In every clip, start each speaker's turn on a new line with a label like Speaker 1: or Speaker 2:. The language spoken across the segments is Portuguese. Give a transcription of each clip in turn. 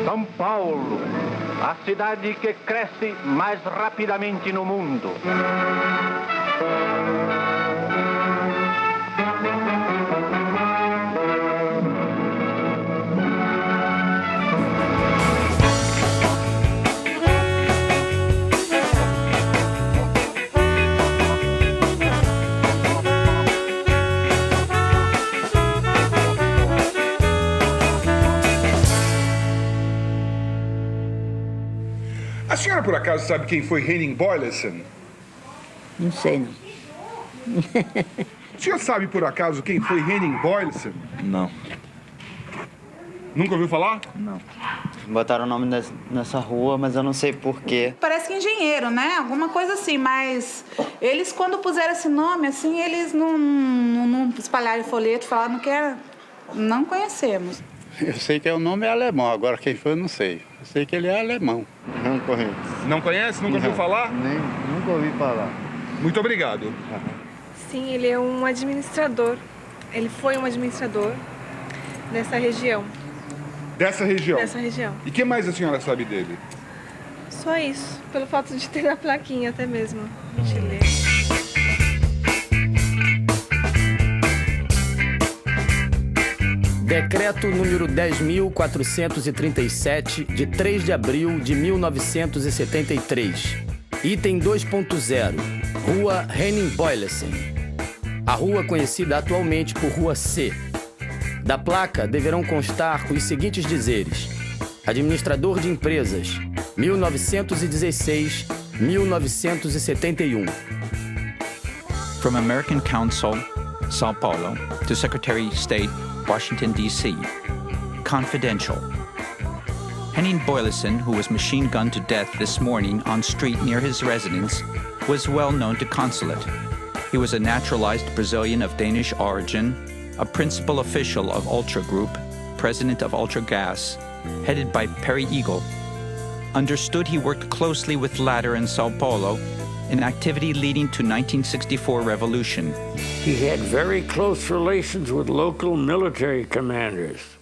Speaker 1: São Paulo, a cidade que cresce mais rapidamente no mundo.
Speaker 2: A senhora, por acaso, sabe quem foi Henning Boylessen?
Speaker 3: Não sei, não.
Speaker 2: O senhor sabe, por acaso, quem foi Henning Boylessen?
Speaker 4: Não.
Speaker 2: Nunca ouviu falar?
Speaker 4: Não. Botaram o nome nessa rua, mas eu não sei porquê.
Speaker 5: Parece que engenheiro, né? Alguma coisa assim, mas eles, quando puseram esse nome, assim, eles não espalharam folheto, falaram que era... Não conhecemos.
Speaker 6: Eu sei que o nome é alemão, agora quem foi eu não sei. Eu sei que ele é alemão.
Speaker 4: Não conheço.
Speaker 2: Não conhece? Nunca ouviu falar?
Speaker 4: Nunca ouvi falar.
Speaker 2: Muito obrigado.
Speaker 7: Sim, ele é um administrador. Ele foi um administrador dessa região.
Speaker 2: Dessa região?
Speaker 7: Dessa região.
Speaker 2: E o que mais a senhora sabe dele?
Speaker 7: Só isso, pelo fato de ter na plaquinha até mesmo. A gente lê.
Speaker 8: Decreto número 10.437, de 3 de abril de 1973. Item 2.0. Rua Henning Boylessen. A rua conhecida atualmente por Rua C. Da placa deverão constar os seguintes dizeres: Administrador de empresas, 1916-1971.
Speaker 9: From American Council, Sao Paulo, to Secretary of State, Washington, D.C. Confidential. Henning Boylessen, who was machine gunned to death this morning on street near his residence, was well known to consulate. He was a naturalized Brazilian of Danish origin, a principal official of Ultra Group, president of Ultra Gas, headed by Perry Eagle. Understood he worked closely with latter in Sao Paulo, an activity leading to 1964 revolution.
Speaker 10: He had very close relations with local military commanders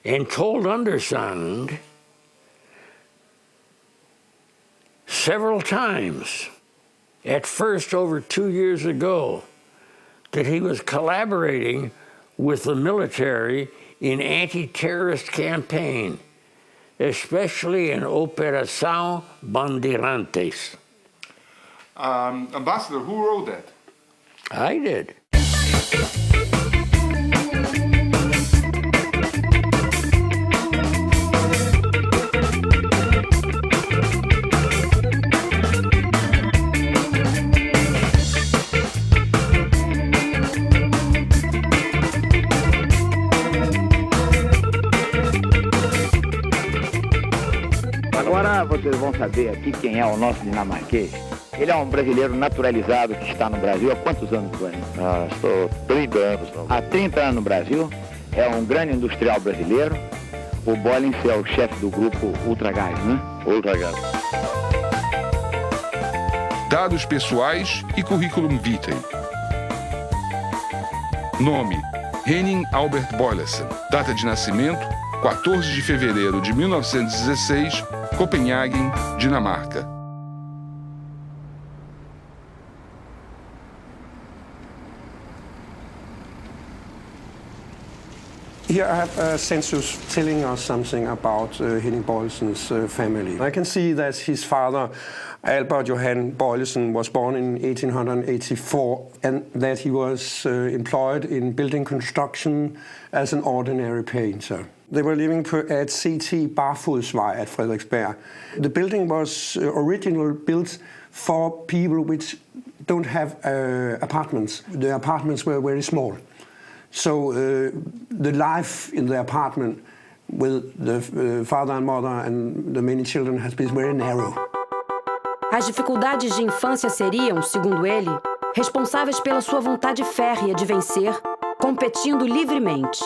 Speaker 10: and told Undersigned several times, at first over 2 years ago, that he was collaborating with the military in anti-terrorist campaign, especially in Operação Bandeirantes.
Speaker 2: Ambassador, who wrote that?
Speaker 10: I did.
Speaker 1: Agora vocês vão saber aqui quem é o nosso dinamarquês. Ele é um brasileiro naturalizado que está no Brasil há quantos anos, Guarani?
Speaker 11: Estou 30 anos.
Speaker 1: Há 30 anos no Brasil. É um grande industrial brasileiro. O Boylessen é o chefe do grupo Ultragás, né?
Speaker 11: Ultragás.
Speaker 2: Dados pessoais e currículum vitae. Nome: Henning Albert Boylessen. Data de nascimento: 14 de fevereiro de 1916, Copenhague, Dinamarca.
Speaker 12: Here I have a census telling us something about Henning Boylessen's family. I can see that his father, Albert Johan Boylessen, was born in 1884 and that he was employed in building construction as an ordinary painter. They were living at CT Barfodsvej at Frederiksberg. The building was originally built for people which don't have apartments. The apartments were very small. So the life in the apartment with the father and mother and the many children has been very narrow.
Speaker 13: As dificuldades de infância seriam, segundo ele, responsáveis pela sua vontade férrea de vencer, competindo livremente.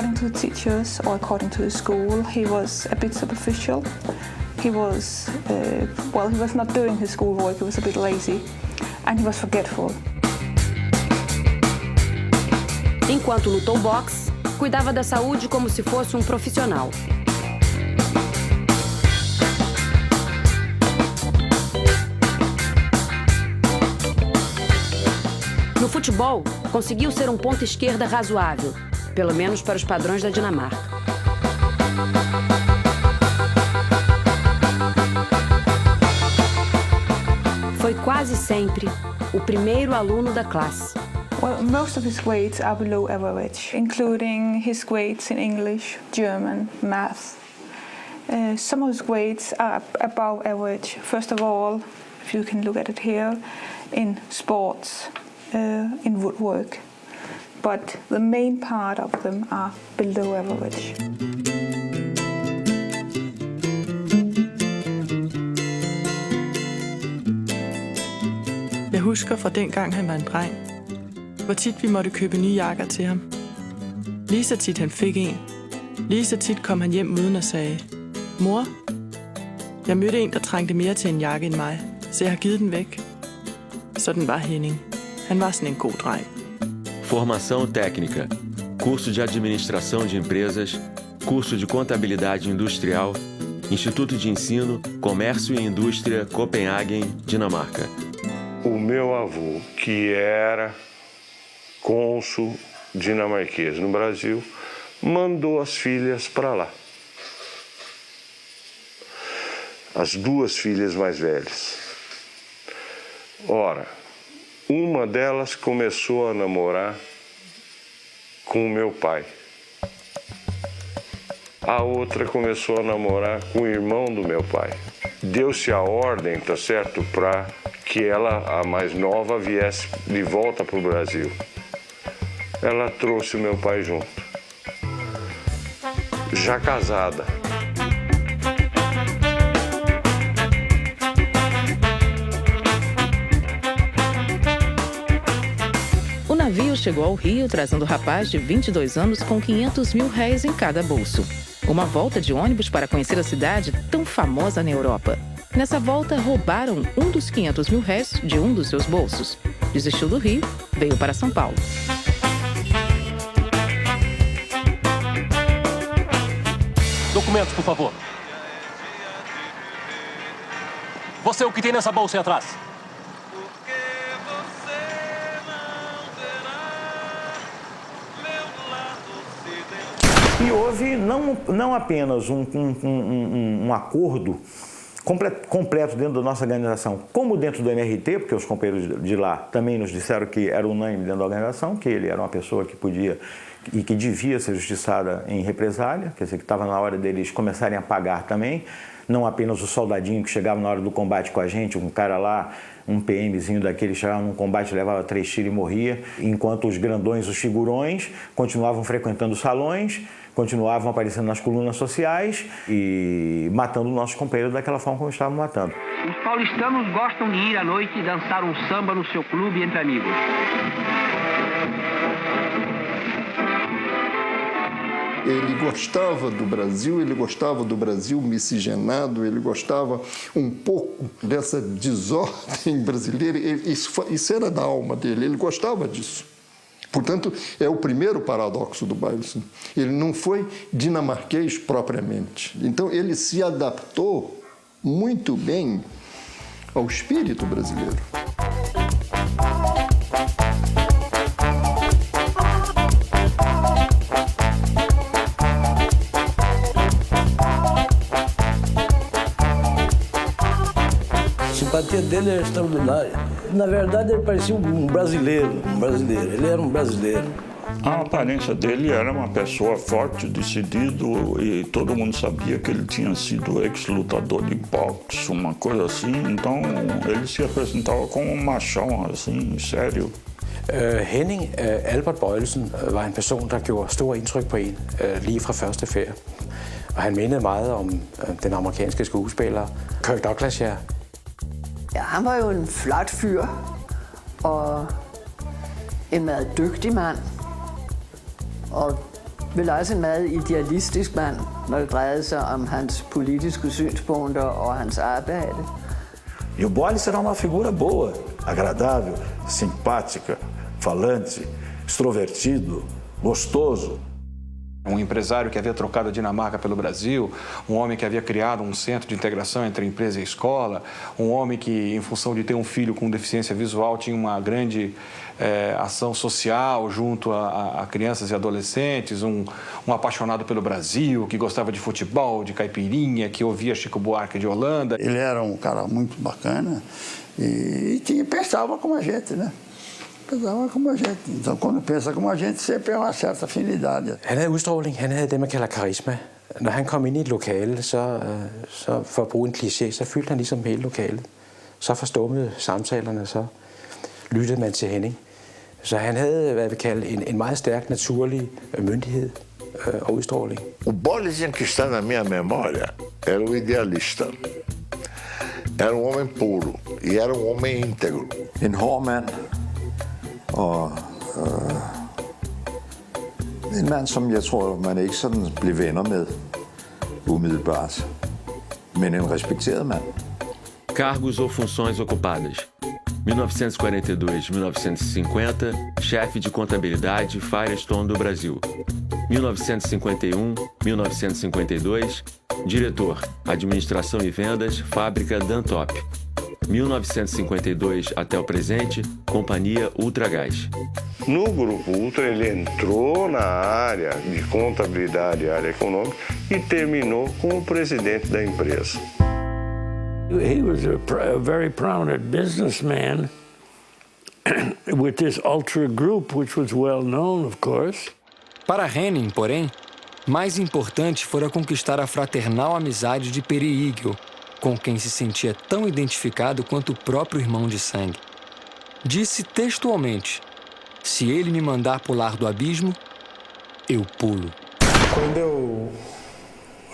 Speaker 5: according to the teachers or according to the school, he was a bit superficial. He was, he was not doing his schoolwork, he was a bit lazy, and he was forgetful.
Speaker 13: Enquanto lutou boxe, cuidava da saúde como se fosse um profissional. No futebol, conseguiu ser um ponta esquerda razoável, pelo menos para os padrões da Dinamarca. Foi quase sempre o primeiro aluno da classe.
Speaker 5: Well, most of his grades are below average, including his grades in English, German, math. Some of his grades are above average. First of all, if you can look at it here, in sports, in woodwork. But the main part of them are below average.
Speaker 14: Jeg husker fra dengang han var en dreng, hvor tit vi måtte købe nye jakker til ham. Lige så tit han fik en. Lige så tit kom han hjem uden og sagde, mor, jeg mødte en, der trængte mere til en jakke end mig, så jeg har givet den væk. Sådan var Henning. Han var sådan en god dreng.
Speaker 15: Formação técnica, curso de administração de empresas, curso de contabilidade industrial, Instituto de Ensino, Comércio e Indústria, Copenhagen, Dinamarca.
Speaker 16: O meu avô, que era cônsul dinamarquês no Brasil, mandou as filhas para lá. As duas filhas mais velhas. Ora, uma delas começou a namorar com o meu pai. A outra começou a namorar com o irmão do meu pai. Deu-se a ordem, tá certo, para que ela, a mais nova, viesse de volta para o Brasil. Ela trouxe o meu pai junto. Já casada.
Speaker 17: O navio chegou ao Rio trazendo o rapaz de 22 anos com 500 mil réis em cada bolso. Uma volta de ônibus para conhecer a cidade tão famosa na Europa. Nessa volta, roubaram um dos 500 mil réis de um dos seus bolsos. Desistiu do Rio, veio para São Paulo.
Speaker 18: Documentos, por favor. Você, o que tem nessa bolsa aí atrás?
Speaker 19: E houve não apenas um acordo completo dentro da nossa organização, como dentro do MRT, porque os companheiros de lá também nos disseram que era unânime dentro da organização, que ele era uma pessoa que podia e que devia ser justiçada em represália, quer dizer, que estava na hora deles começarem a pagar também, não apenas o soldadinho que chegava na hora do combate com a gente, um cara lá, um PMzinho daquele, chegava num combate, levava 3 tiros e morria, enquanto os grandões, os figurões, continuavam frequentando os salões, continuavam aparecendo nas colunas sociais e matando nossos companheiros daquela forma como estavam matando.
Speaker 20: Os paulistanos gostam de ir à noite e dançar um samba no seu clube entre amigos.
Speaker 21: Ele gostava do Brasil miscigenado, ele gostava um pouco dessa desordem brasileira, isso era da alma dele, ele gostava disso. Portanto, é o primeiro paradoxo do Boyleson. Ele não foi dinamarquês propriamente. Então, ele se adaptou muito bem ao espírito brasileiro.
Speaker 22: A simpatia dele era extraordinária. Na verdade, ele parecia um brasileiro. Ele era um brasileiro.
Speaker 23: A aparência dele era uma pessoa forte, decidido, e todo mundo sabia que ele tinha sido ex-lutador de boxe, uma coisa assim. Então, ele se apresentava como um machão, assim, sério.
Speaker 24: Henning Albert Boyleson var en person, der gjorde stor indtryk på en lige fra første færd. Og han mindede meget om den amerikanske skuespiller Kirk Douglas, ja.
Speaker 3: Ja, han var jo en flot fyr og en meget dygtig mand. Og vel også en meget idealistisk mand, når det drejede sig om hans politiske synspunkter og hans arbejde.
Speaker 4: E o Boyles era uma figura boa, agradável, simpática, falante, extrovertido, gostoso.
Speaker 6: Empresário que havia trocado a Dinamarca pelo Brasil, homem que havia criado centro de integração entre empresa e escola, homem que, em função de ter filho com deficiência visual, tinha uma grande ação social junto a crianças e adolescentes, apaixonado pelo Brasil, que gostava de futebol, de caipirinha, que ouvia Chico Buarque de Holanda.
Speaker 7: Ele era cara muito bacana e pensava como a gente, né? Pensava como a gente. Então, quando pensa como a gente, sempre har en certa afinidade.
Speaker 24: Han havde udstråling, han havde det, man kalder karisma. Når han kom ind i et lokale, så for at bruge en kliché, så fyldte han ligesom hele lokalet. Så forstummede samtalerne, så lyttede man til Henning. Så han havde, hvad vi kalder, en meget stærk naturlig myndighed og udstråling.
Speaker 11: O Boyles que está na minha memória era o idealista. Era homem puro e era homem íntegro.
Speaker 8: En hård mand og en mand, som jeg tror, man ikke sådan blev venner med umiddelbart, men en respekteret mand.
Speaker 15: Cargos ou funções ocupadas. 1942-1950, chefe de contabilidade Firestone do Brasil. 1951-1952, diretor, administração e vendas, fábrica Dantop. 1952 até o presente, companhia Ultragás.
Speaker 16: No Grupo Ultra, ele entrou na área de contabilidade e área econômica e terminou como presidente da empresa.
Speaker 10: He was a very prominent businessman with this Ultra Group, which was well known, of course.
Speaker 25: Para Henning, porém, mais importante fora conquistar a fraternal amizade de Peri Igel, com quem se sentia tão identificado quanto o próprio irmão de sangue. Disse textualmente: se ele me mandar pular do abismo, eu pulo.
Speaker 26: Quando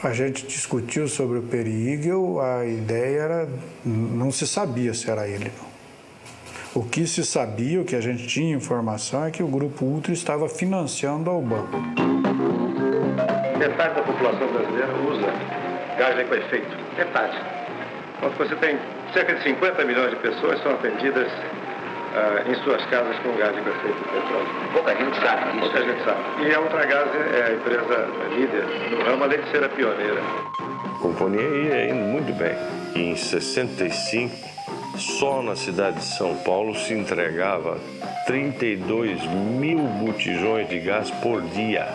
Speaker 26: a gente discutiu sobre o Peri Igel, a ideia era, não se sabia se era ele. O que se sabia, o que a gente tinha informação, é que o Grupo Ultra estava financiando ao banco.
Speaker 27: Metade da população brasileira usa gás liquefeito. Metade. Enquanto você tem cerca de 50 milhões de pessoas que são atendidas em suas casas com gás liquefeito de petróleo.
Speaker 1: Pouca gente sabe disso.
Speaker 27: Pouca gente sabe. E a Ultragaz é a empresa líder no ramo, além de ser a pioneira.
Speaker 16: A companhia ia indo muito bem. E em 65, só na cidade de São Paulo se entregava 32 mil botijões de gás por dia.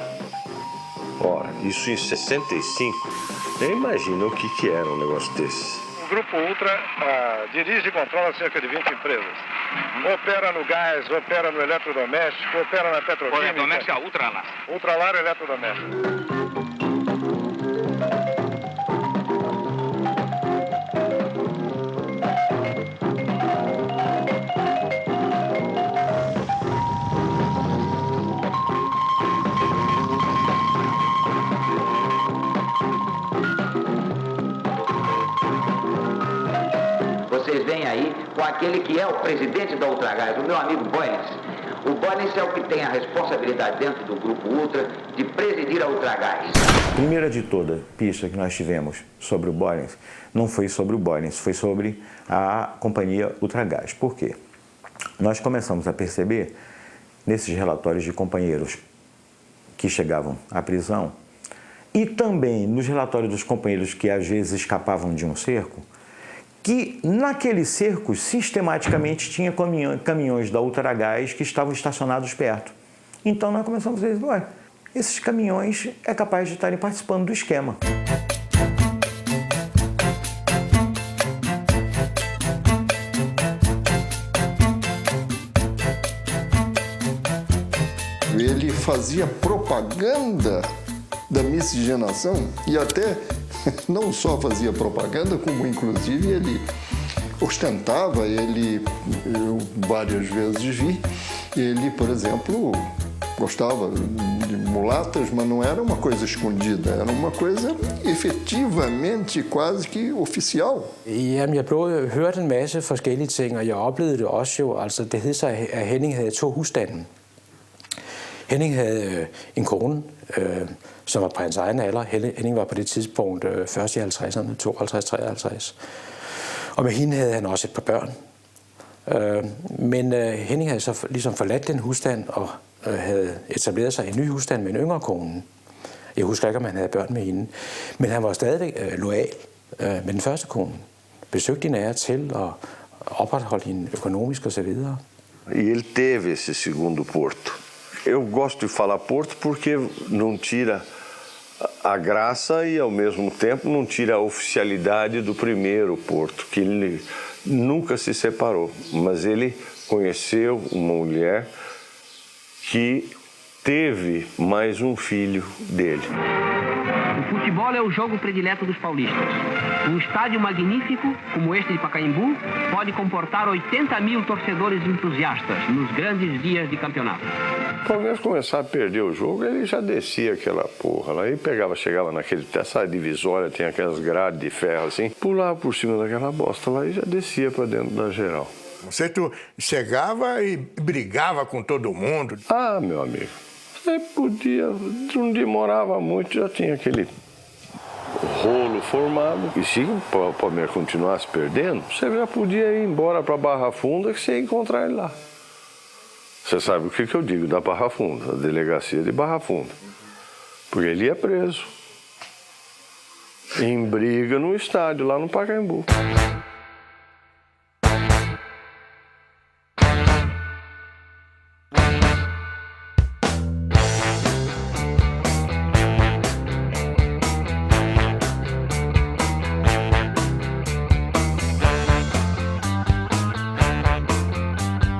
Speaker 16: Ora, isso em 65. Nem imagina o que era um negócio desse.
Speaker 27: O Grupo Ultra dirige e controla cerca de 20 empresas. Opera no gás, opera no eletrodoméstico, opera na petroquímica.
Speaker 1: Eletrodoméstico é Ultralar.
Speaker 27: Ultralar eletrodoméstico.
Speaker 1: Vocês vêm aí com aquele que é o presidente da Ultragaz, o meu amigo Boyles. O Boyles é o que tem a responsabilidade dentro do Grupo Ultra de presidir a Ultragaz.
Speaker 19: A primeira de toda pista que nós tivemos sobre o Boyles não foi sobre o Boyles, foi sobre a companhia Ultragaz. Por quê? Nós começamos a perceber, nesses relatórios de companheiros que chegavam à prisão, e também nos relatórios dos companheiros que às vezes escapavam de um cerco, que naqueles cercos sistematicamente tinha caminhões da Ultragaz que estavam estacionados perto. Então nós começamos a dizer, ué, esses caminhões é capaz de estarem participando do esquema.
Speaker 21: Ele fazia propaganda da miscigenação e até não só fazia propaganda, como inclusive ele ostentava, eu várias vezes vi, ele, por exemplo, gostava de mulatas, mas não era uma coisa escondida, era uma coisa efetivamente quase que oficial.
Speaker 24: Jamen, jeg hørte en masse forskellige ting, og jeg oplevede det også jo, altså det hed sig, at Henning havde 2 husstande. Henning havde en kone, som var på hans egen alder. Henning var på det tidspunkt først i 50'erne, 52-53. Og med hende havde han også et par børn. Men Henning havde så ligesom forladt den husstand og havde etableret sig i en ny husstand med en yngre kone. Jeg husker ikke, om han havde børn med hende. Men han var stadigvæk loyal med den første kone. Besøgte hende af til og opretholdt hende økonomisk osv.
Speaker 16: Ele teve esse segundo Porto. Eu gosto de falar Porto porque não tira a graça e, ao mesmo tempo, não tira a oficialidade do primeiro Porto, que ele nunca se separou. Mas ele conheceu uma mulher que teve mais filho dele.
Speaker 20: O futebol é o jogo predileto dos paulistas. Um estádio magnífico, como este de Pacaembu, pode comportar 80.000 torcedores entusiastas nos grandes dias de campeonato.
Speaker 16: Quando eles começaram a perder o jogo, ele já descia aquela porra lá e chegava naquele, essa divisória, tem aquelas grades de ferro assim, pulava por cima daquela bosta lá e já descia para dentro da geral.
Speaker 2: Você chegava e brigava com todo mundo?
Speaker 16: Ah, meu amigo, você podia, não demorava muito, já tinha aquele rolo formado. E se o Palmeiras continuasse perdendo, você já podia ir embora para Barra Funda que você ia encontrar ele lá. Você sabe o que eu digo da Barra Funda, da delegacia de Barra Funda. Porque ele ia preso. Em briga no estádio, lá no Pacaembu.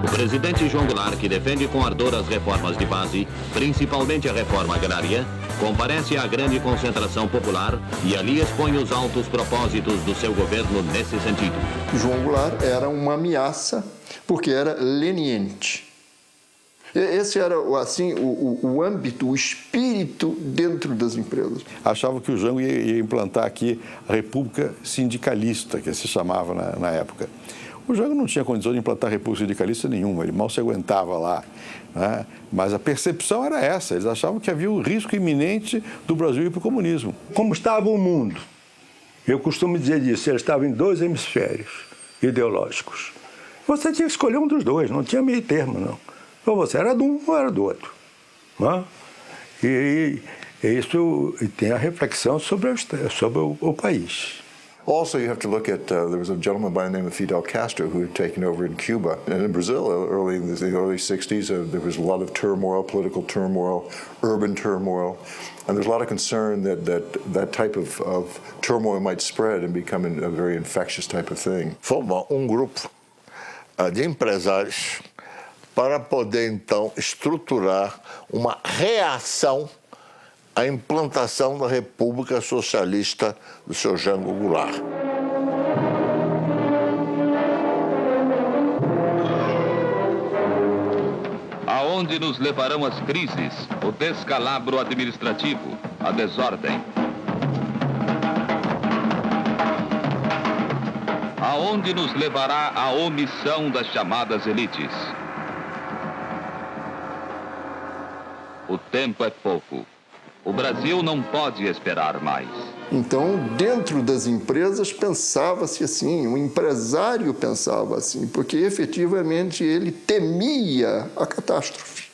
Speaker 5: O presidente João Goulart, que defende com ardor as reformas de base, principalmente a reforma agrária, comparece à grande concentração popular e ali expõe os altos propósitos do seu governo nesse sentido.
Speaker 21: João Goulart era uma ameaça porque era leniente. Esse era assim o âmbito, o espírito dentro das empresas.
Speaker 4: Achavam que o Jango ia implantar aqui a República Sindicalista, que se chamava na época. O Jango não tinha condição de implantar república sindicalista nenhuma, ele mal se aguentava lá, né? Mas a percepção era essa, eles achavam que havia um risco iminente do Brasil ir para o comunismo.
Speaker 2: Como estava o mundo? Eu costumo dizer disso, ele estava em dois hemisférios ideológicos. Você tinha que escolher um dos dois, não tinha meio termo, não. Ou você era de um ou era do outro. Não? E isso tem a reflexão sobre o país.
Speaker 8: Also, you have to look at, there was a gentleman by the name of Fidel Castro who had taken over in Cuba. And in Brazil, early in the early 60s, there was a lot of turmoil, political turmoil, urban turmoil. And there's a lot of concern that type of turmoil might spread and become a very infectious type of thing.
Speaker 11: Formou grupo de empresários para poder, então, estruturar uma reação à implantação da República Socialista do seu Jango Goulart.
Speaker 5: Aonde nos levarão as crises, o descalabro administrativo, a desordem? Aonde nos levará a omissão das chamadas elites? O tempo é pouco. O Brasil não pode esperar mais.
Speaker 21: Então, dentro das empresas, pensava-se assim, o empresário pensava assim, porque efetivamente ele temia a catástrofe.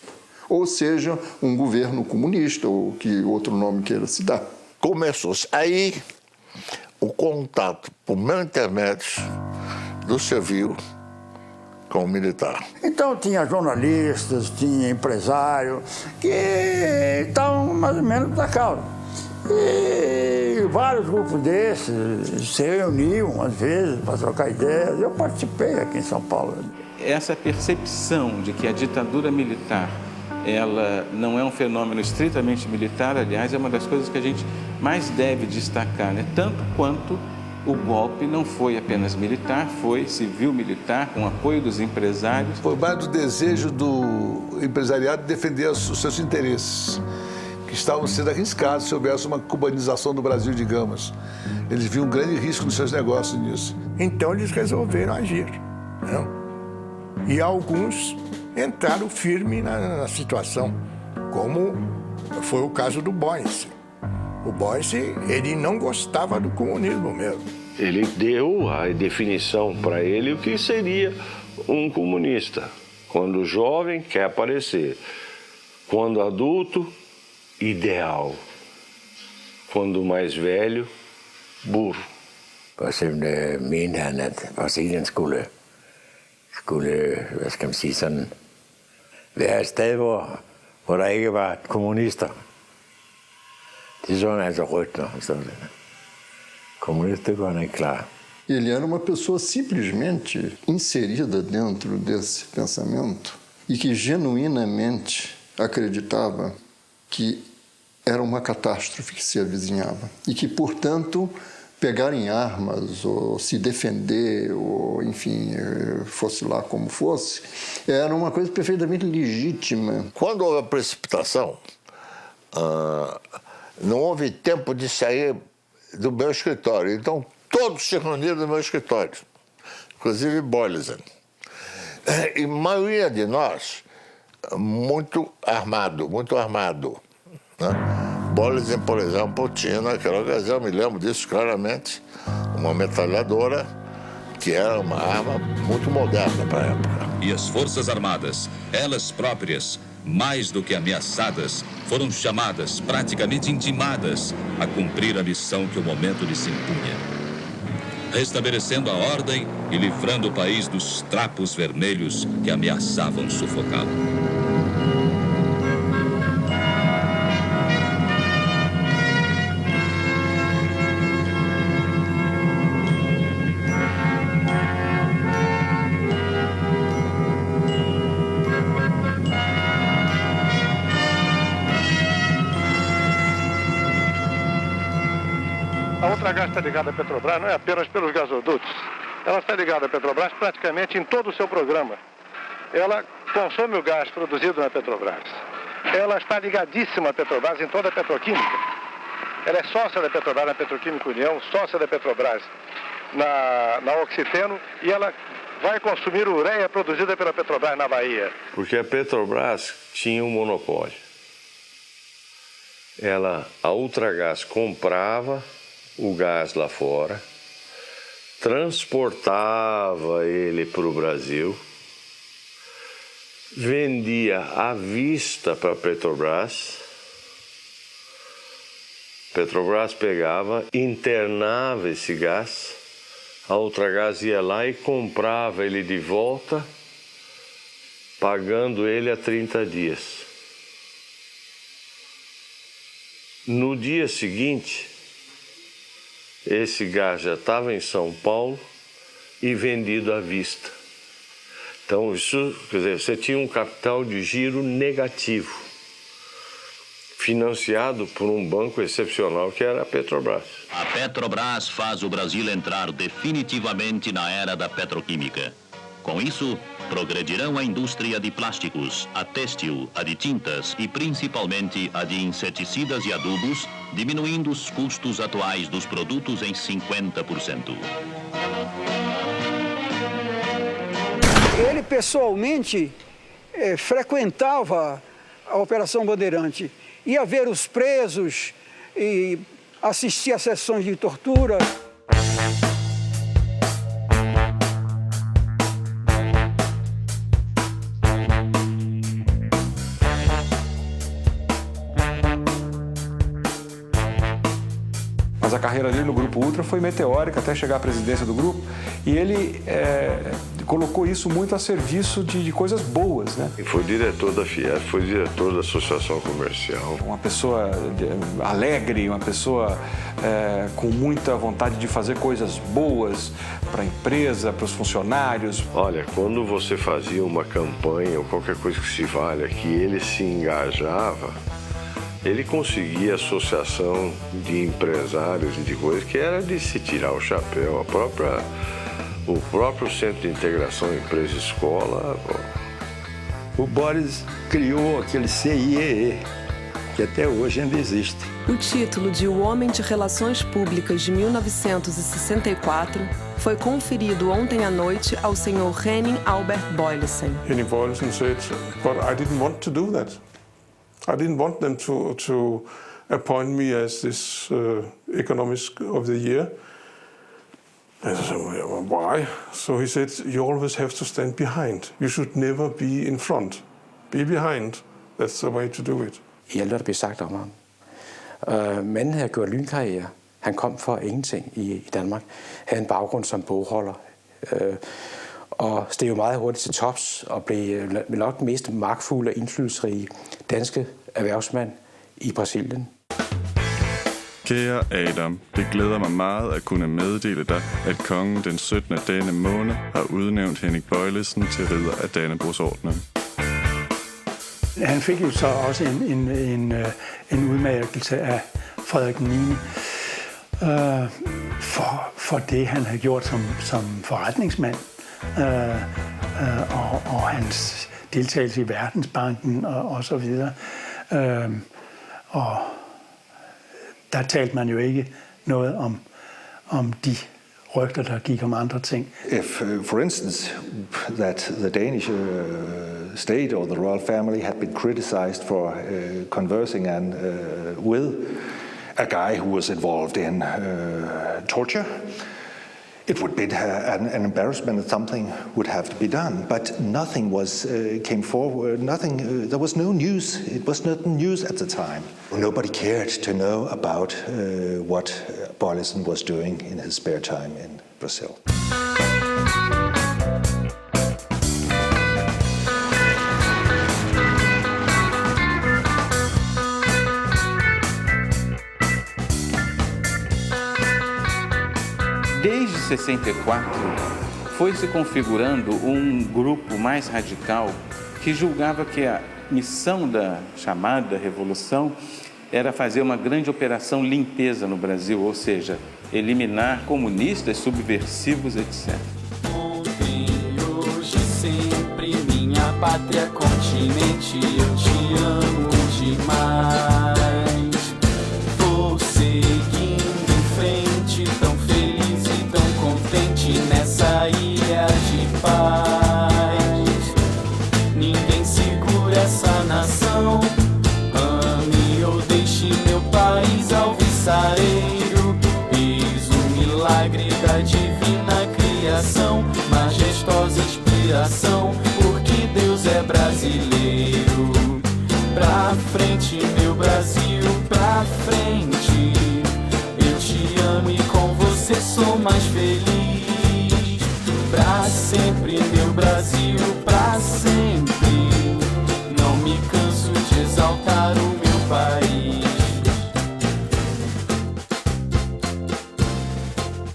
Speaker 21: Ou seja, um governo comunista, ou que outro nome queira se dar.
Speaker 11: Começou-se aí o contato, por meu intermédio, do civil com o militar.
Speaker 7: Então tinha jornalistas, tinha empresário que estavam mais ou menos da causa. E vários grupos desses se reuniam, às vezes, para trocar ideias. Eu participei aqui em São Paulo.
Speaker 6: Essa percepção de que a ditadura militar ela não é um fenômeno estritamente militar, aliás, é uma das coisas que a gente mais deve destacar, né? Tanto quanto o golpe não foi apenas militar, foi civil-militar, com apoio dos empresários.
Speaker 9: Foi mais do desejo do empresariado de defender os seus interesses, que estavam sendo arriscados se houvesse uma cubanização do Brasil, digamos. Eles viam um grande risco nos seus negócios nisso.
Speaker 2: Então eles resolveram agir. Não? E alguns entraram firme na situação.
Speaker 12: como foi o caso do Boyce. O Boyce, ele não gostava do comunismo mesmo.
Speaker 16: Ele deu a definição para ele o que seria um comunista. Quando jovem, quer aparecer. Quando adulto, ideal. Quando mais velho, burro.
Speaker 13: Og så mente han, at Brasilien skulle, hvad skal man sige, sådan, være et sted, hvor der ikke var kommunister. Det så han altså rødt, når han stod der. Comunista, det var han ikke klar.
Speaker 21: Ele era uma pessoa simplesmente inserida dentro desse pensamento e que genuinamente acreditava que era uma catástrofe que se avizinhava e que, portanto, pegar em armas ou se defender ou, enfim, fosse lá como fosse, era uma coisa perfeitamente legítima.
Speaker 11: Quando houve a precipitação, não houve tempo de sair do meu escritório. Então, todos se reuniram no meu escritório, inclusive Boyleson. E a maioria de nós, muito armado, né? Boyleson, por exemplo, tinha naquela ocasião, me lembro disso claramente, uma metralhadora que era uma arma muito moderna para a época.
Speaker 14: E as Forças Armadas, elas próprias, mais do que ameaçadas, foram chamadas, praticamente intimadas, a cumprir a missão que o momento lhes impunha. Restabelecendo a ordem e livrando o país dos trapos vermelhos que ameaçavam sufocá-lo.
Speaker 27: A Ultragás está ligada à Petrobras não é apenas pelos gasodutos. Ela está ligada à Petrobras praticamente em todo o seu programa. Ela consome o gás produzido na Petrobras. Ela está ligadíssima à Petrobras em toda a petroquímica. Ela é sócia da Petrobras na Petroquímica União, sócia da Petrobras na Oxiteno e ela vai consumir ureia produzida pela Petrobras na Bahia.
Speaker 16: Porque a Petrobras tinha um monopólio. A Ultragás comprava o gás lá fora, transportava ele para o Brasil, vendia à vista para a Petrobras. Petrobras pegava, internava esse gás, a Ultragás ia lá e comprava ele de volta, pagando ele a 30 dias. No dia seguinte, esse gás já estava em São Paulo e vendido à vista. Então, isso, quer dizer, você tinha um capital de giro negativo, financiado por um banco excepcional que era a Petrobras.
Speaker 5: A Petrobras faz o Brasil entrar definitivamente na era da petroquímica. Com isso, progredirão a indústria de plásticos, a têxtil, a de tintas e principalmente a de inseticidas e adubos, diminuindo os custos atuais dos produtos em 50%.
Speaker 17: Ele pessoalmente frequentava a Operação Bandeirante, ia ver os presos e assistia a sessões de tortura.
Speaker 6: Mas a carreira dele no Grupo Ultra foi meteórica até chegar à presidência do grupo e ele colocou isso muito a serviço de coisas boas, né?
Speaker 16: E foi diretor da Fiesp, foi diretor da Associação Comercial.
Speaker 6: Uma pessoa alegre, uma pessoa com muita vontade de fazer coisas boas para a empresa, para os funcionários.
Speaker 16: Olha, quando você fazia uma campanha ou qualquer coisa que se valha, que ele se engajava, ele conseguia associação de empresários e de coisas que era de se tirar o chapéu. O próprio Centro de Integração Empresa-Escola.
Speaker 2: O Boris criou aquele CIEE, que até hoje ainda existe.
Speaker 18: O título de O Homem de Relações Públicas de 1964 foi conferido ontem à noite ao senhor Henning Albert Boyleson.
Speaker 22: Henning Boyleson said, "But I didn't want to do that.
Speaker 16: I didn't want them to appoint me as this economist of the year. And I said, well, why? So he said, you always have to stand behind. You should never be in front. Be behind. That's the way to do it.
Speaker 24: I alt, hvad der blev sagt om ham. Manden havde gjort lynkarriere. Han kom for ingenting i Danmark. Havde en baggrund som bogholder. Og steg jo meget hurtigt til tops og blev nok den mest magtfulde og indflydelsesrige danske erhvervsmand i Brasilien.
Speaker 3: Kære Adam, det glæder mig meget at kunne meddele dig, at kongen den 17. af denne måned har udnævnt Henning Bøjlesen til ridder af Dannebrogsordenen.
Speaker 10: Han fik jo så også en udmærkelse af Frederik 9. For det, han havde gjort som forretningsmand, og hans deltagelse i Verdensbanken og så videre. Og der talte man jo ikke noget om de rygter, der gik om andre ting.
Speaker 15: If, for instance, that the Danish state or the royal family had been criticized for conversing with a guy who was involved in torture, it would be an embarrassment that something would have to be done. But nothing came forward. There was no news. It was not news at the time. Nobody cared to know about what Bøjlesen was doing in his spare time in Brazil.
Speaker 22: Desde 64, foi se configurando grupo mais radical que julgava que a missão da chamada revolução era fazer uma grande operação limpeza no Brasil, ou seja, eliminar comunistas, subversivos, etc.
Speaker 23: Ontem, hoje, sempre, minha pátria, continente, eu te amo demais. Vou seguindo em frente, tão feliz e tão contente nessa ilha de paz. Ninguém segura essa nação. Ame ou deixe meu país alvissareiro. Eis o milagre da divina criação, majestosa inspiração, porque Deus é brasileiro. Pra frente, meu Brasil, pra frente. Eu te amo e com você sou mais feliz. Pra sempre, meu Brasil, pra sempre. Não me canso de exaltar o meu país.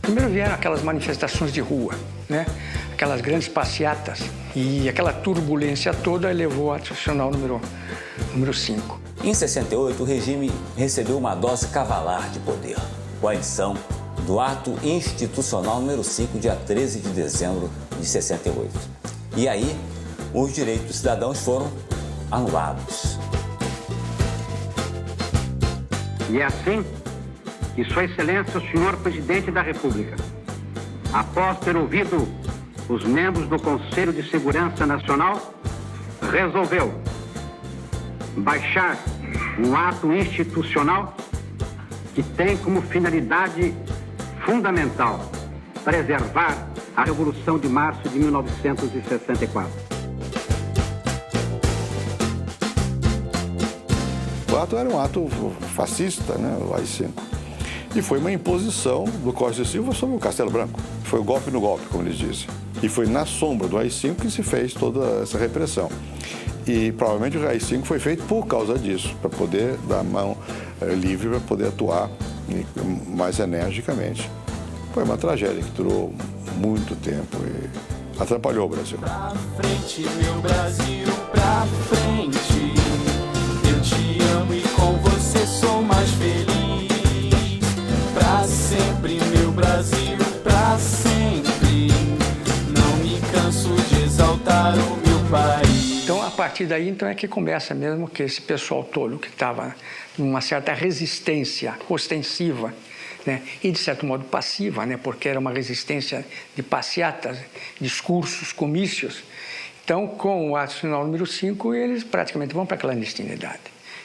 Speaker 17: Primeiro vieram aquelas manifestações de rua, né? Aquelas grandes passeatas, e aquela turbulência toda levou ao tradicional número 5.
Speaker 25: Em 68, o regime recebeu uma dose cavalar de poder, com a edição do Ato Institucional número 5, dia 13 de dezembro de 68. E aí, os direitos dos cidadãos foram anulados.
Speaker 20: E é assim que Sua Excelência, o Senhor Presidente da República, após ter ouvido os membros do Conselho de Segurança Nacional, resolveu baixar um ato institucional que tem como finalidade fundamental preservar a Revolução de Março de 1964.
Speaker 4: O ato era um ato fascista, né, o AI-5. E foi uma imposição do Costa e Silva sobre o Castelo Branco. Foi o golpe no golpe, como eles dizem. E foi na sombra do AI-5 que se fez toda essa repressão. E provavelmente o AI-5 foi feito por causa disso, para poder dar mão livre, para poder atuar mais energicamente. Foi uma tragédia que durou muito tempo e atrapalhou o Brasil.
Speaker 23: Pra frente, meu Brasil, pra frente. Eu te amo e com você sou mais feliz. Pra sempre, meu Brasil, pra sempre. Não me canso de exaltar o meu país.
Speaker 17: Então, a partir daí, então, é que começa mesmo que esse pessoal todo que estava numa certa resistência ostensiva, né, e, de certo modo, passiva, né, porque era uma resistência de passeatas, discursos, comícios. Então, com o ato final número 5, eles praticamente vão para a clandestinidade.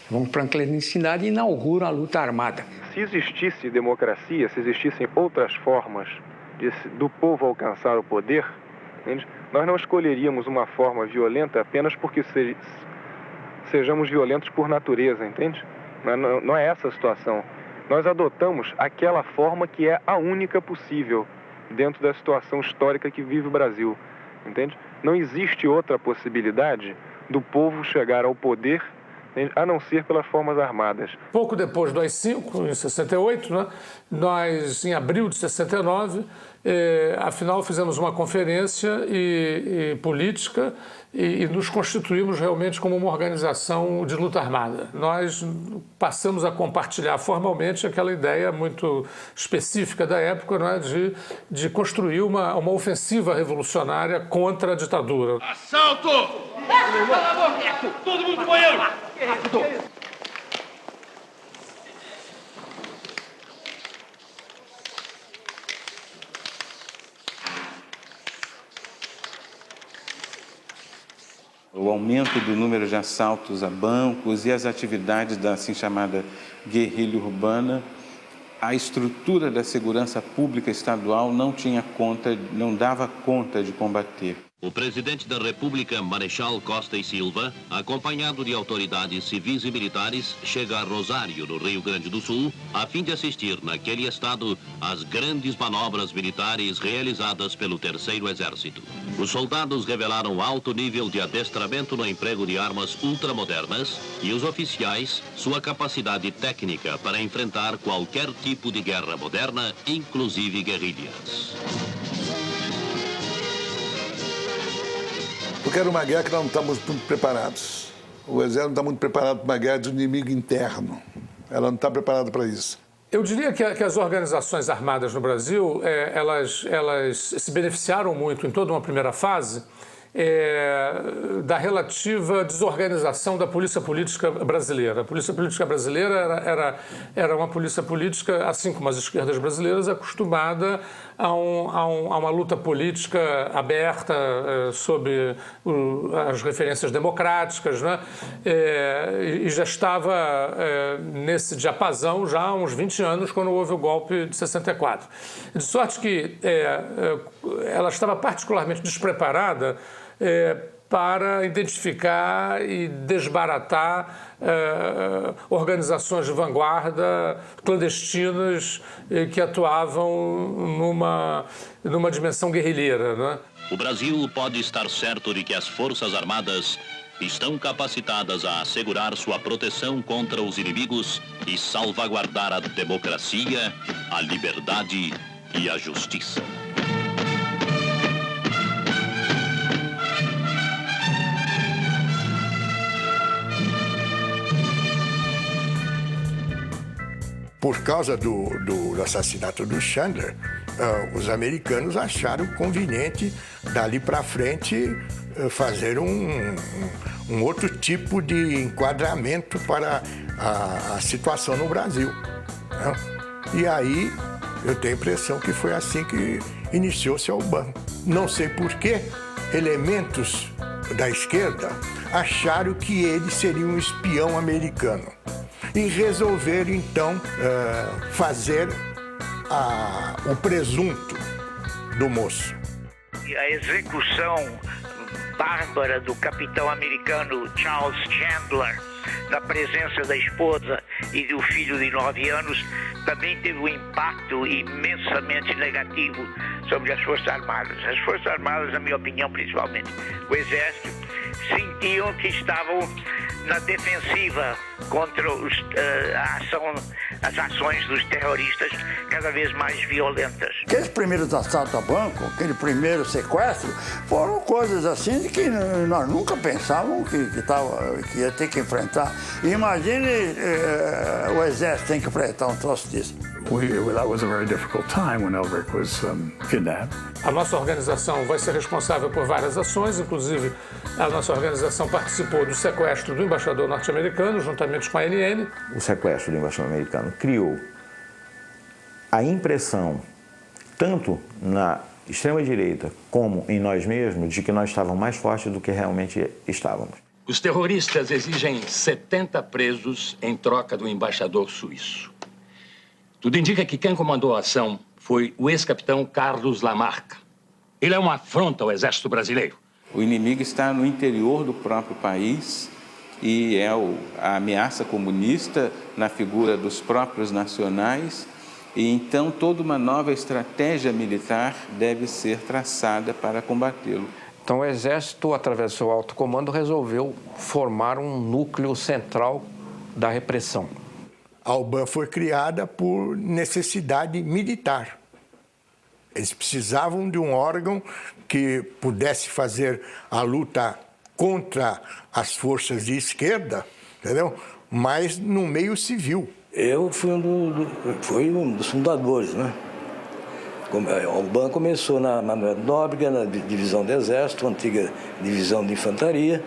Speaker 17: Vão para a clandestinidade e inauguram a luta armada.
Speaker 6: Se existisse democracia, se existissem outras formas do povo alcançar o poder, entende? Nós não escolheríamos uma forma violenta apenas porque sejamos violentos por natureza, entende? Não é essa a situação. Nós adotamos aquela forma que é a única possível dentro da situação histórica que vive o Brasil, entende? Não existe outra possibilidade do povo chegar ao poder, a não ser pelas formas armadas.
Speaker 1: Pouco depois do AI-5, em 68, né, nós, em abril de 69, afinal fizemos uma conferência política e nos constituímos realmente como uma organização de luta armada. Nós passamos a compartilhar formalmente aquela ideia muito específica da época, né, de construir uma ofensiva revolucionária contra a ditadura.
Speaker 7: Assalto! Cala a boca! Todo mundo pro banheiro!
Speaker 22: O aumento do número de assaltos a bancos e as atividades da assim chamada guerrilha urbana, a estrutura da segurança pública estadual não dava conta de combater.
Speaker 5: O presidente da República, Marechal Costa e Silva, acompanhado de autoridades civis e militares, chega a Rosário, no Rio Grande do Sul, a fim de assistir naquele estado às grandes manobras militares realizadas pelo Terceiro Exército. Os soldados revelaram alto nível de adestramento no emprego de armas ultramodernas e os oficiais sua capacidade técnica para enfrentar qualquer tipo de guerra moderna, inclusive guerrilhas.
Speaker 4: Porque era uma guerra que nós não estávamos muito preparados. O exército não está muito preparado para uma guerra de inimigo interno. Ela não está preparada para isso.
Speaker 1: Eu diria que as organizações armadas no Brasil, elas se beneficiaram muito em toda uma primeira fase da relativa desorganização da polícia política brasileira. A polícia política brasileira era uma polícia política, assim como as esquerdas brasileiras, acostumada a uma luta política aberta sob as referências democráticas, né? E já estava nesse diapasão já há uns 20 anos, quando houve o golpe de 64. De sorte que ela estava particularmente despreparada para identificar e desbaratar organizações de vanguarda clandestinas que atuavam numa dimensão guerrilheira, né?
Speaker 5: O Brasil pode estar certo de que as Forças Armadas estão capacitadas a assegurar sua proteção contra os inimigos e salvaguardar a democracia, a liberdade e a justiça.
Speaker 2: Por causa do assassinato do Chandler, os americanos acharam conveniente, dali para frente, fazer um outro tipo de enquadramento para a situação no Brasil, né? E aí, eu tenho a impressão que foi assim que iniciou-se a UBAN. Não sei por que elementos da esquerda acharam que ele seria um espião americano. E resolveram, então, fazer o presunto do moço.
Speaker 8: A execução bárbara do capitão americano Charles Chandler, na presença da esposa e do filho de 9 anos, também teve um impacto imensamente negativo sobre as Forças Armadas. As Forças Armadas, na minha opinião, principalmente o Exército, sentiam que estavam na defensiva contra as ações dos terroristas cada vez mais violentas.
Speaker 9: Aqueles primeiros assaltos a banco, aquele primeiro sequestro, foram coisas assim que nós nunca pensávamos que ia ter que enfrentar. Imagine o Exército tem que enfrentar um troço disso.
Speaker 12: That was a very difficult time when Elbrick was kidnapped.
Speaker 1: A nossa organização vai ser responsável por várias ações, inclusive a nossa organização participou do sequestro do embaixador norte-americano, juntamente com a ANN.
Speaker 19: O sequestro do embaixador americano criou a impressão, tanto na extrema-direita como em nós mesmos, de que nós estávamos mais fortes do que realmente estávamos.
Speaker 11: Os terroristas exigem 70 presos em troca do embaixador suíço. Tudo indica que quem comandou a ação foi o ex-capitão Carlos Lamarca. Ele é uma afronta ao exército brasileiro.
Speaker 22: O inimigo está no interior do próprio país e é a ameaça comunista na figura dos próprios nacionais. E então toda uma nova estratégia militar deve ser traçada para combatê-lo.
Speaker 13: Então o Exército, através do seu alto comando, resolveu formar um núcleo central da repressão.
Speaker 14: A UBAN foi criada por necessidade militar. Eles precisavam de um órgão que pudesse fazer a luta contra as forças de esquerda, entendeu? Mas no meio civil.
Speaker 18: Eu fui um dos fundadores, né? A UBAN começou na Manuel Nóbrega, na divisão do Exército, antiga divisão de infantaria,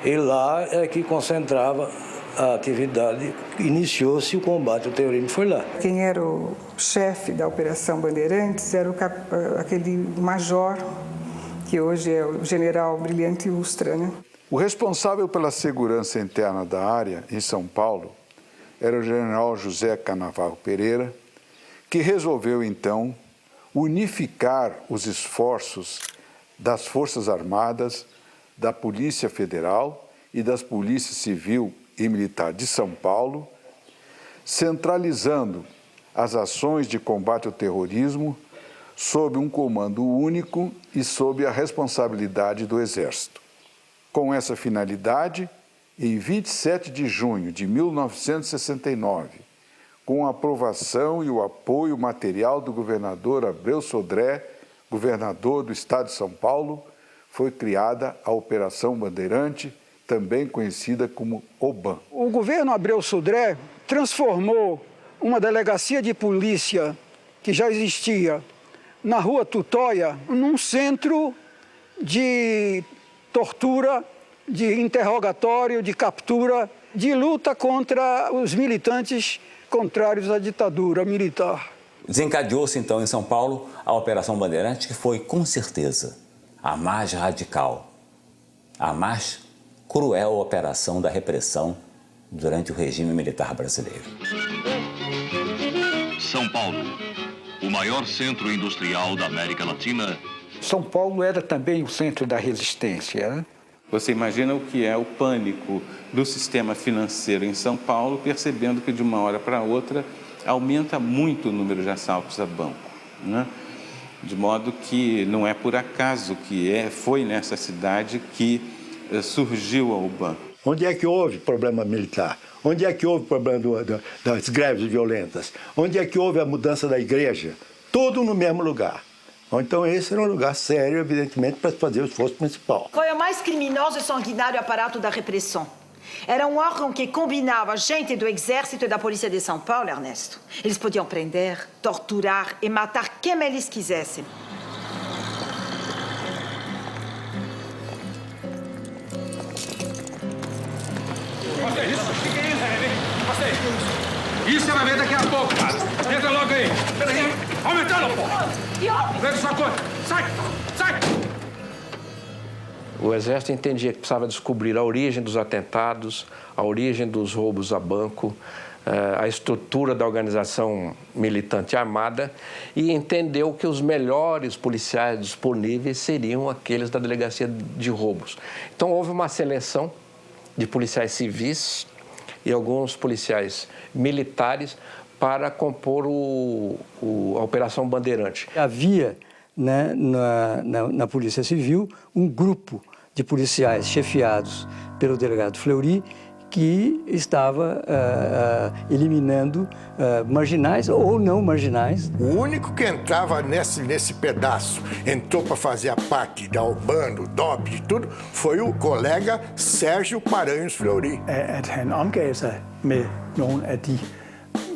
Speaker 18: e lá é que concentrava a atividade, iniciou-se o combate ao terrorismo, foi lá.
Speaker 21: Quem era o chefe da Operação Bandeirantes era aquele major, que hoje é o general Brilhante Ustra, né?
Speaker 12: O responsável pela segurança interna da área, em São Paulo, era o general José Canavarro Pereira, que resolveu, então, unificar os esforços das Forças Armadas, da Polícia Federal e das Polícias Civil e Militar de São Paulo, centralizando as ações de combate ao terrorismo sob um comando único e sob a responsabilidade do Exército. Com essa finalidade, em 27 de junho de 1969, com a aprovação e o apoio material do governador Abreu Sodré, governador do estado de São Paulo, foi criada a Operação Bandeirante, também conhecida como OBAN.
Speaker 26: O governo Abreu Sodré transformou uma delegacia de polícia que já existia na Rua Tutóia num centro de tortura, de interrogatório, de captura, de luta contra os militantes contrários à ditadura militar.
Speaker 25: Desencadeou-se então em São Paulo a Operação Bandeirante, que foi com certeza a mais radical, a mais cruel operação da repressão durante o regime militar brasileiro.
Speaker 5: São Paulo, o maior centro industrial da América Latina.
Speaker 26: São Paulo era também o centro da resistência, né?
Speaker 22: Você imagina o que é o pânico do sistema financeiro em São Paulo, percebendo que de uma hora para outra aumenta muito o número de assaltos a banco, né? De modo que não é por acaso que foi nessa cidade que surgiu a UBAN.
Speaker 2: Onde é que houve problema militar? Onde é que houve problema das greves violentas? Onde é que houve a mudança da igreja? Tudo no mesmo lugar. Então esse era um lugar sério, evidentemente, para fazer o esforço principal.
Speaker 27: Foi o mais criminoso e sanguinário aparato da repressão. Era um órgão que combinava gente do Exército e da Polícia de São Paulo, Ernesto. Eles podiam prender, torturar e matar quem eles quisessem.
Speaker 7: Mostra isso. O que é isso, René? Mostra aí. Isso você vai ver daqui a pouco, cara. Entra logo aí. Peraí. Aumentando, pô. Pega sua coisa. Sai. Sai.
Speaker 13: O Exército entendia que precisava descobrir a origem dos atentados, a origem dos roubos a banco, a estrutura da organização militante armada e entendeu que os melhores policiais disponíveis seriam aqueles da Delegacia de Roubos. Então houve uma seleção de policiais civis e alguns policiais militares para compor a Operação Bandeirante.
Speaker 18: Havia, né, na Polícia Civil um grupo de policiais chefiados pelo delegado Fleury que estava eliminando marginais ou não marginais.
Speaker 14: O único que entrava nesse pedaço, entrou para fazer a parte da UBAN, do DOP, de tudo, foi o colega Sérgio Paranhos Fleury.
Speaker 10: At han omgav sig med nogle af de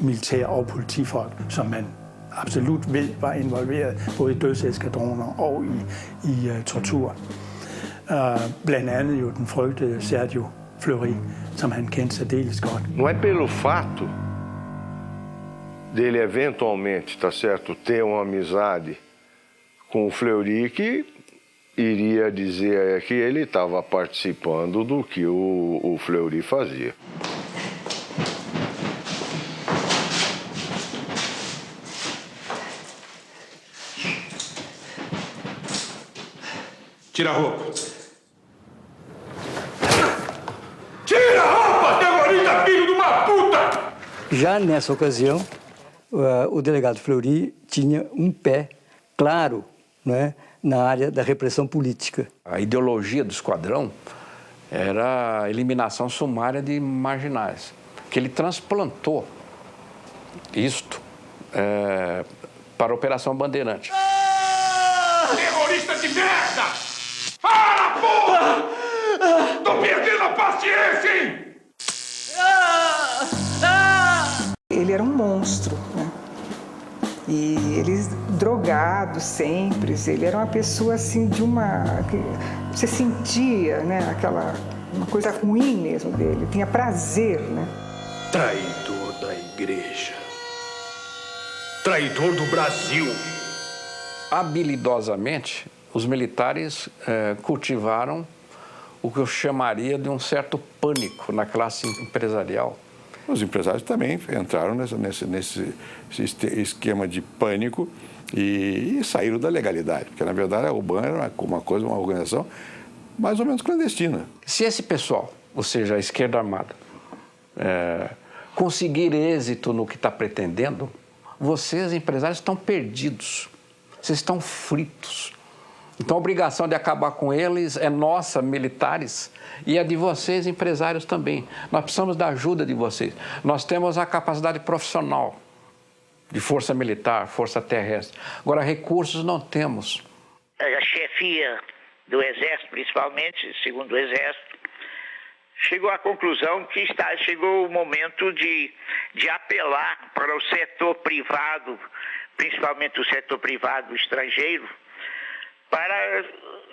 Speaker 10: militære og politifolk, som man absolut ved var involveret både i dødseskadroner og i tortur. Blandt andet jo den frygtede Sergio Fleury, som han kendte særdeles godt.
Speaker 16: Não é pelo fato dele eventualmente, tá certo, ter uma amizade com o Fleury que iria dizer que ele estava participando do que o Fleury fazia.
Speaker 7: Tira a roupa. Tira a roupa, terrorista, filho de uma puta!
Speaker 26: Já nessa ocasião, o delegado Fleury tinha um pé claro, né, na área da repressão política.
Speaker 13: A ideologia do esquadrão era a eliminação sumária de marginais, que ele transplantou isto para a Operação Bandeirante.
Speaker 7: Terrorista de merda! Para, porra! Tô perdendo a paciência, hein?
Speaker 21: Ele era um monstro, né? E ele drogado sempre, ele era uma pessoa assim de uma... Você sentia, né, uma coisa ruim mesmo dele, tinha prazer, né?
Speaker 7: Traidor da igreja. Traidor do Brasil.
Speaker 13: Habilidosamente, os militares cultivaram o que eu chamaria de um certo pânico na classe empresarial.
Speaker 4: Os empresários também entraram nesse esquema de pânico e saíram da legalidade, porque, na verdade, a UBAN era uma organização mais ou menos clandestina.
Speaker 13: Se esse pessoal, ou seja, a esquerda armada, conseguir êxito no que está pretendendo, vocês, empresários, estão perdidos. Vocês estão fritos. Então, a obrigação de acabar com eles é nossa, militares, e é de vocês, empresários, também. Nós precisamos da ajuda de vocês. Nós temos a capacidade profissional de força militar, força terrestre. Agora, recursos não temos.
Speaker 8: A chefia do Exército, principalmente, segundo o Exército, chegou à conclusão que chegou o momento de apelar para o setor privado, principalmente o setor privado estrangeiro, para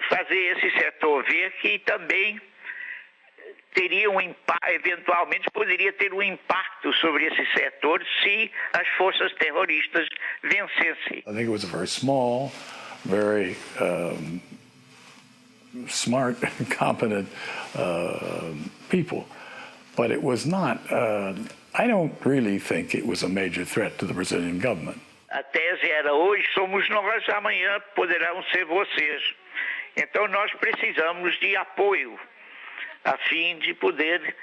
Speaker 8: fazer esse setor ver que também teria eventualmente poderia ter um impacto sobre esse setor se as forças terroristas vencessem.
Speaker 3: I think it was a very small, very smart, competent people, but it was not. I don't really think it was a major threat to the Brazilian government.
Speaker 8: A tese era: hoje somos nós, amanhã poderão ser vocês. Então nós precisamos de apoio a fim de poder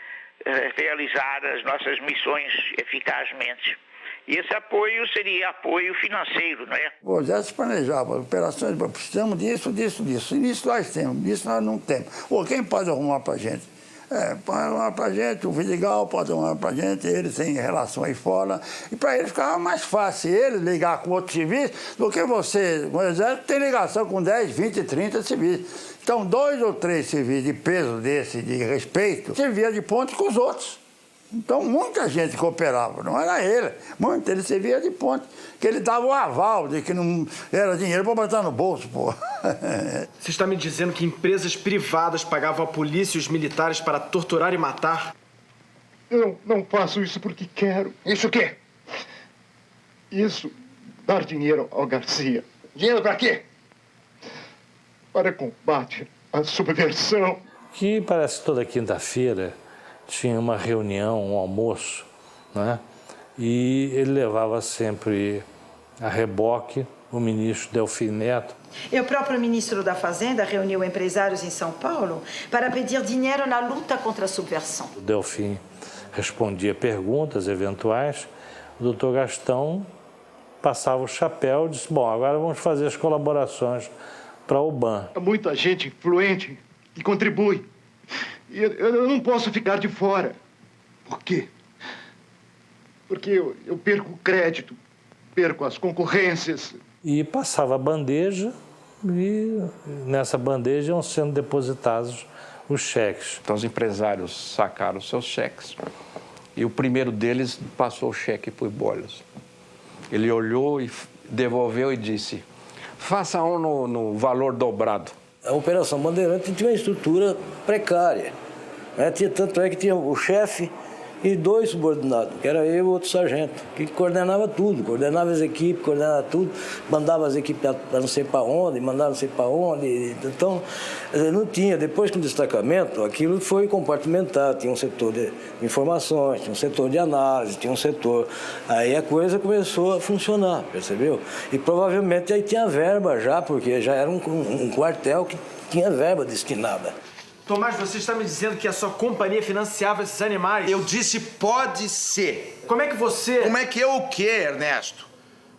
Speaker 8: realizar as nossas missões eficazmente. E esse apoio seria apoio financeiro, não é?
Speaker 9: O Exército planejava operações, precisamos disso, disso, disso. E isso nós temos, isso nós não temos. Ou quem pode arrumar para a gente? Pode arrumar para a gente, o Vidigal pode arrumar para a gente, eles têm relação aí fora. E para eles ficava mais fácil eles ligar com outros civis do que você. O Exército tem ligação com 10, 20, 30 civis. Então, 2 ou 3 civis de peso desse, de respeito, servia de ponte com os outros. Então, muita gente cooperava, não era ele. Ele servia de ponte, que ele dava o aval de que não era dinheiro para botar no bolso, pô.
Speaker 6: Você está me dizendo que empresas privadas pagavam a polícia e os militares para torturar e matar?
Speaker 15: Eu não faço isso porque quero. Isso o quê? Isso, dar dinheiro ao Garcia. Dinheiro para quê? Para combate à subversão.
Speaker 17: Que parece que toda quinta-feira tinha uma reunião, um almoço, né? E ele levava sempre a reboque o ministro Delfim Neto.
Speaker 27: E o próprio ministro da Fazenda reuniu empresários em São Paulo para pedir dinheiro na luta contra a subversão.
Speaker 17: O Delfim respondia perguntas eventuais, o doutor Gastão passava o chapéu e disse: bom, agora vamos fazer as colaborações para a UBAN.
Speaker 15: Há muita gente influente que contribui. E eu não posso ficar de fora. Por quê? Porque eu perco o crédito, perco as concorrências.
Speaker 17: E passava a bandeja e nessa bandeja iam sendo depositados os cheques.
Speaker 13: Então os empresários sacaram seus cheques e o primeiro deles passou o cheque para o Bolas. Ele olhou e devolveu e disse: faça um no valor dobrado.
Speaker 18: A Operação Bandeirante tinha uma estrutura precária. Tanto é que tinha o chefe, e 2 subordinados, que era eu e outro sargento, que coordenava tudo, coordenava as equipes, coordenava tudo, mandava as equipes para não sei para onde, mandava não sei para onde. Então, não tinha. Depois com o destacamento, aquilo foi compartimentado, tinha um setor de informações, tinha um setor de análise, tinha um setor. Aí a coisa começou a funcionar, percebeu? E provavelmente aí tinha verba já, porque já era um quartel que tinha verba destinada.
Speaker 6: Tomás, você está me dizendo que a sua companhia financiava esses animais?
Speaker 1: Eu disse pode ser.
Speaker 6: Como é que você...
Speaker 1: Como é que eu o quê, Ernesto?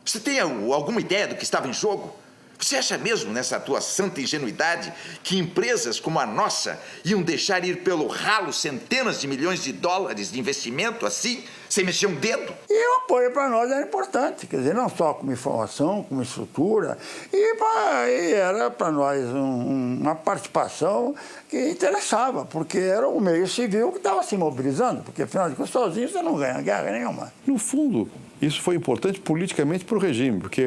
Speaker 1: Você tem alguma ideia do que estava em jogo? Você acha mesmo, nessa tua santa ingenuidade, que empresas como a nossa iam deixar ir pelo ralo centenas de milhões de dólares de investimento assim, sem mexer um dedo?
Speaker 9: E o apoio para nós era importante, quer dizer, não só como informação, como estrutura, e era para nós uma participação que interessava, porque era o meio civil que estava se mobilizando, porque afinal de contas, sozinho você não ganha guerra nenhuma.
Speaker 4: No fundo, isso foi importante politicamente para o regime, porque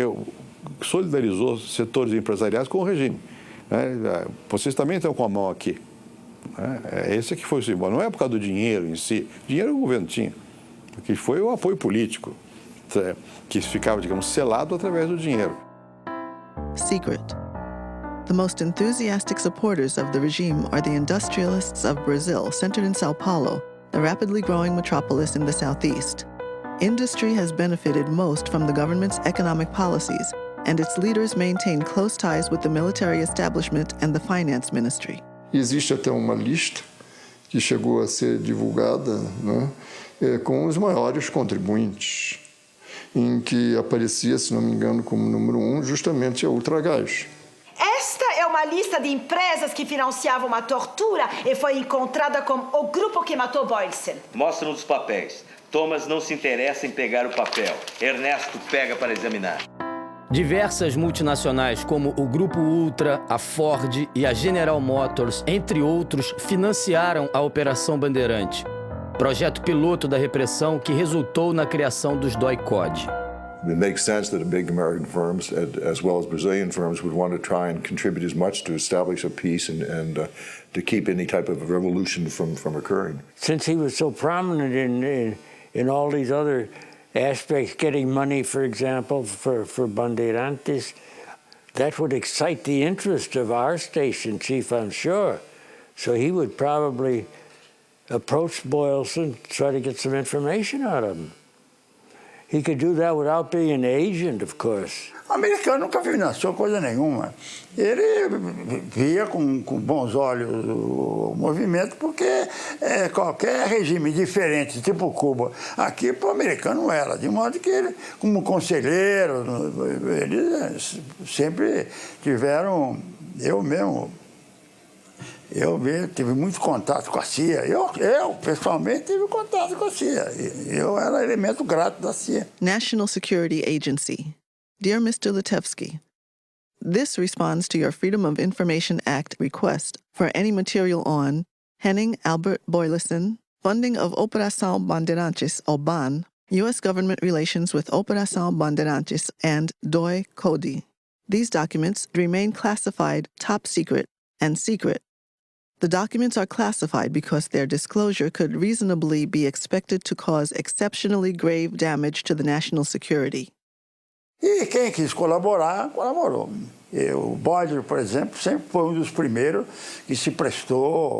Speaker 4: solidarizou setores empresariais com o regime. Vocês também estão com a mão aqui. Esse que foi o símbolo. Não é por causa do dinheiro em si. Dinheiro o governo tinha. O que foi o apoio político, que ficava, digamos, selado através do dinheiro.
Speaker 11: Secret. The most enthusiastic supporters of the regime are the industrialists of Brazil, centered in Sao Paulo, the rapidly growing metropolis in the southeast. Industry has benefited most from the government's economic policies, and its leaders maintain close ties with the military establishment and the finance ministry.
Speaker 12: Existe até uma lista que chegou a ser divulgada, né, com os maiores contribuintes, em que aparecia, se não me engano, como número 1, justamente a Ultragás.
Speaker 27: Esta é uma lista de empresas que financiavam a tortura e foi encontrada com o grupo que matou Boylston.
Speaker 19: Mostram os papéis. Thomas não se interessa em pegar o papel. Ernesto pega para examinar.
Speaker 20: Diversas multinacionais como o Grupo Ultra, a Ford e a General Motors, entre outros, financiaram a Operação Bandeirante, projeto piloto da repressão que resultou na criação dos DOI-CODE.
Speaker 23: It makes sense that big American firms, as well as Brazilian firms, would want to try and contribute as much to establish a peace and to keep any type of revolution from occurring.
Speaker 24: Since he was so prominent in all these other aspects, getting money, for example, for Bandeirantes, that would excite the interest of our station chief, I'm sure. So he would probably approach Boylston, try to get some information out of him. He could do that without being an agent, of course.
Speaker 9: O americano nunca financiou coisa nenhuma. Ele via com bons olhos o movimento, porque qualquer regime diferente, tipo Cuba, aqui para o americano não era. De modo que ele, como conselheiro, eles sempre tiveram, eu tive muito contato com a CIA. Eu pessoalmente, tive contato com a CIA. Eu era elemento grato da CIA.
Speaker 11: National Security Agency. Dear Mr. Litevsky, this responds to your Freedom of Information Act request for any material on Henning Albert Boyleson, funding of Operação Bandeirantes, OBAN, U.S. government relations with Operação Bandeirantes, and DOI-CODE. These documents remain classified top secret and secret. The documents are classified because their disclosure could reasonably be expected to cause exceptionally grave damage to the national security.
Speaker 9: E quem quis colaborar, colaborou. O Boyle, por exemplo, sempre foi um dos primeiros que se prestou.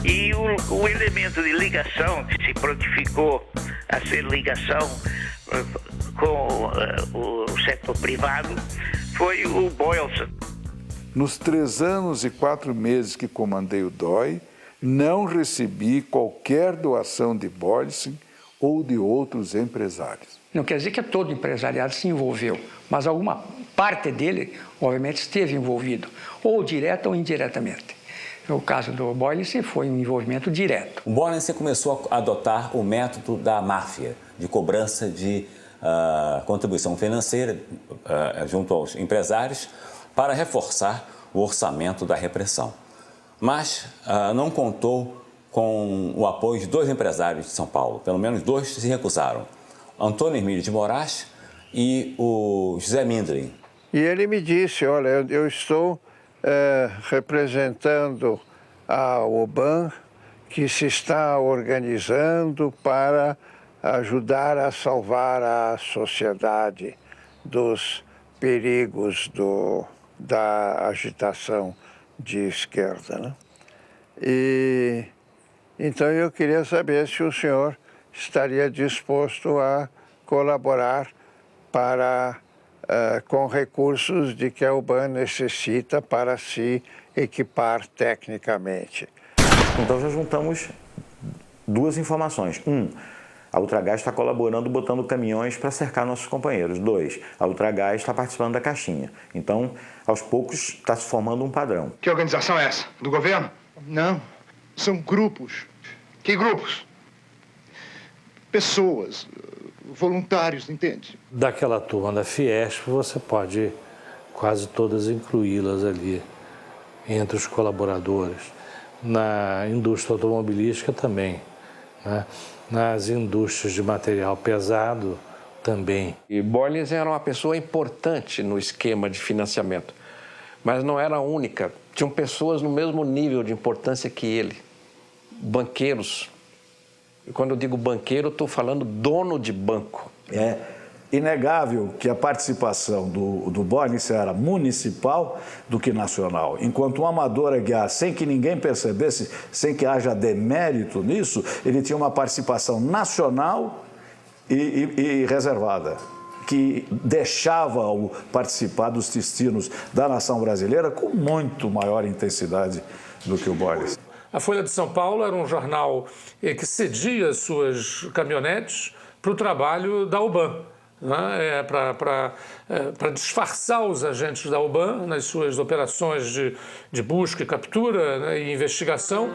Speaker 8: E o elemento de ligação que se prontificou a ser ligação com o setor privado foi o Boylston.
Speaker 28: Nos 3 anos e 4 meses que comandei o DOI, não recebi qualquer doação de Boylston ou de outros empresários.
Speaker 29: Não quer dizer que todo empresariado se envolveu, mas alguma parte dele, obviamente, esteve envolvido, ou direta ou indiretamente. No caso do Boylston, foi um envolvimento direto.
Speaker 25: O Boylston começou a adotar o método da máfia, de cobrança de contribuição financeira junto aos empresários, para reforçar o orçamento da repressão. Mas não contou com o apoio de 2 empresários de São Paulo. Pelo menos 2 se recusaram. Antônio Emílio de Moraes e o José Mindlin.
Speaker 24: E ele me disse, olha, eu estou representando a OBAN, que se está organizando para ajudar a salvar a sociedade dos perigos da agitação de esquerda, né? E então eu queria saber se o senhor estaria disposto a colaborar com recursos de que a UBAN necessita para se equipar tecnicamente.
Speaker 2: Então já juntamos duas informações. A Ultragás está colaborando botando caminhões para cercar nossos companheiros. 2, a Ultragás está participando da caixinha. Então, aos poucos, está se formando um padrão.
Speaker 15: Que organização é essa? Do governo? Não, são grupos. Que grupos? Pessoas, voluntários, entende?
Speaker 17: Daquela turma da Fiesp, você pode quase todas incluí-las ali, entre os colaboradores. Na indústria automobilística também, né? Nas indústrias de material pesado também.
Speaker 13: E Boyles era uma pessoa importante no esquema de financiamento, mas não era a única. Tinham pessoas no mesmo nível de importância que ele, banqueiros. E quando eu digo banqueiro, estou falando dono de banco.
Speaker 5: É inegável que a participação do Boyles era municipal do que nacional. Enquanto um amador aguiar, sem que ninguém percebesse, sem que haja demérito nisso, ele tinha uma participação nacional e reservada, que deixava-o participar dos destinos da nação brasileira com muito maior intensidade do que o Boyles.
Speaker 7: A Folha de São Paulo era um jornal que cedia suas caminhonetes para o trabalho da UBAN, né? Para disfarçar os agentes da UBAN nas suas operações de busca e captura, né, e investigação.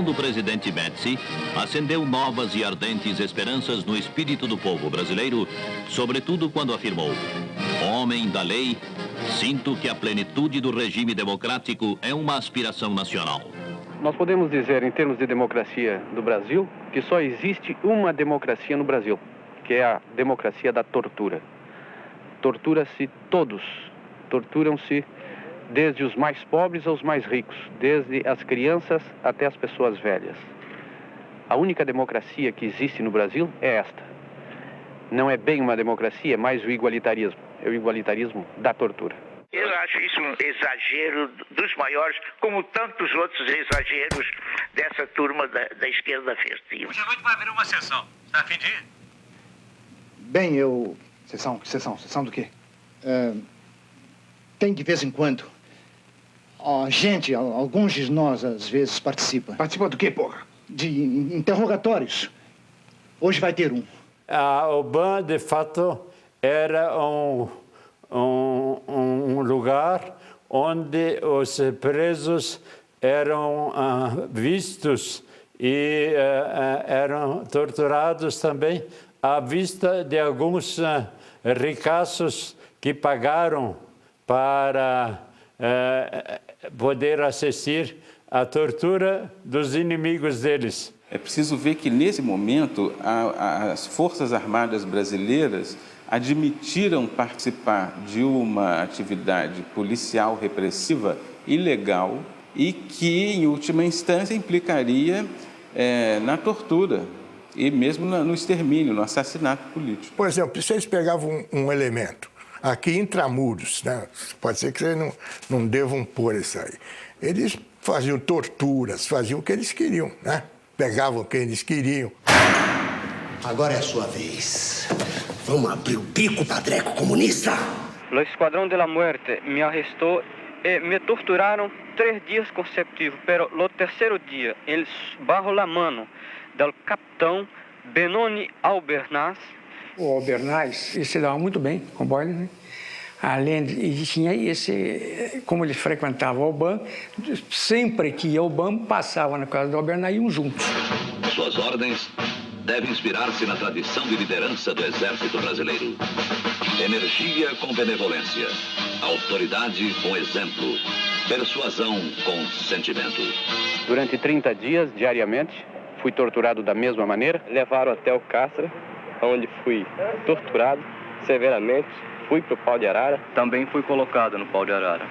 Speaker 10: Do presidente Médici acendeu novas e ardentes esperanças no espírito do povo brasileiro, sobretudo quando afirmou: homem da lei, sinto que a plenitude do regime democrático é uma aspiração nacional.
Speaker 14: Nós podemos dizer, em termos de democracia do Brasil, que só existe uma democracia no Brasil, que é a democracia da tortura. Tortura-se todos, torturam-se desde os mais pobres aos mais ricos, desde as crianças até as pessoas velhas. A única democracia que existe no Brasil é esta. Não é bem uma democracia, é mais o igualitarismo. É o igualitarismo da tortura.
Speaker 8: Eu acho isso um exagero dos maiores, como tantos outros exageros dessa turma da esquerda festiva.
Speaker 16: Hoje à noite vai haver uma sessão. Está a fim de ir?
Speaker 15: Bem, Sessão do quê? Tem de vez em quando. Alguns de nós, às vezes, participam. Participa do quê, porra? De interrogatórios. Hoje vai ter um.
Speaker 24: A UBAN, de fato, era um lugar onde os presos eram vistos e eram torturados também à vista de alguns ricaços que pagaram para poder assistir à tortura dos inimigos deles.
Speaker 21: É preciso ver que, nesse momento, as Forças Armadas brasileiras admitiram participar de uma atividade policial repressiva ilegal e que, em última instância, implicaria na tortura e mesmo no extermínio, no assassinato político.
Speaker 22: Por exemplo, se eles pegavam um elemento aqui intramuros, né? Pode ser que vocês não devam pôr isso aí. Eles faziam torturas, faziam o que eles queriam, né? Pegavam o que eles queriam.
Speaker 26: Agora é a sua vez. Vamos abrir o bico, padreco comunista.
Speaker 14: O Esquadrão de la Muerte me arrestou e me torturaram 3 dias consecutivos, pero no terceiro dia, eles bajo la mano do capitão Benoni Albernaz.
Speaker 29: O Albernaz, ele se dava muito bem com Boyles, né? Além de tinha esse, como ele frequentava o UBAN, sempre que ia ao UBAN, passava na casa do Albernaz e iam juntos.
Speaker 10: Suas ordens, deve inspirar-se na tradição de liderança do Exército Brasileiro. Energia com benevolência, autoridade com exemplo, persuasão com sentimento.
Speaker 14: Durante 30 dias, diariamente, fui torturado da mesma maneira.
Speaker 1: Levaram até o Castra, onde fui torturado severamente. Fui para o pau de arara.
Speaker 3: Também fui colocado no pau de arara.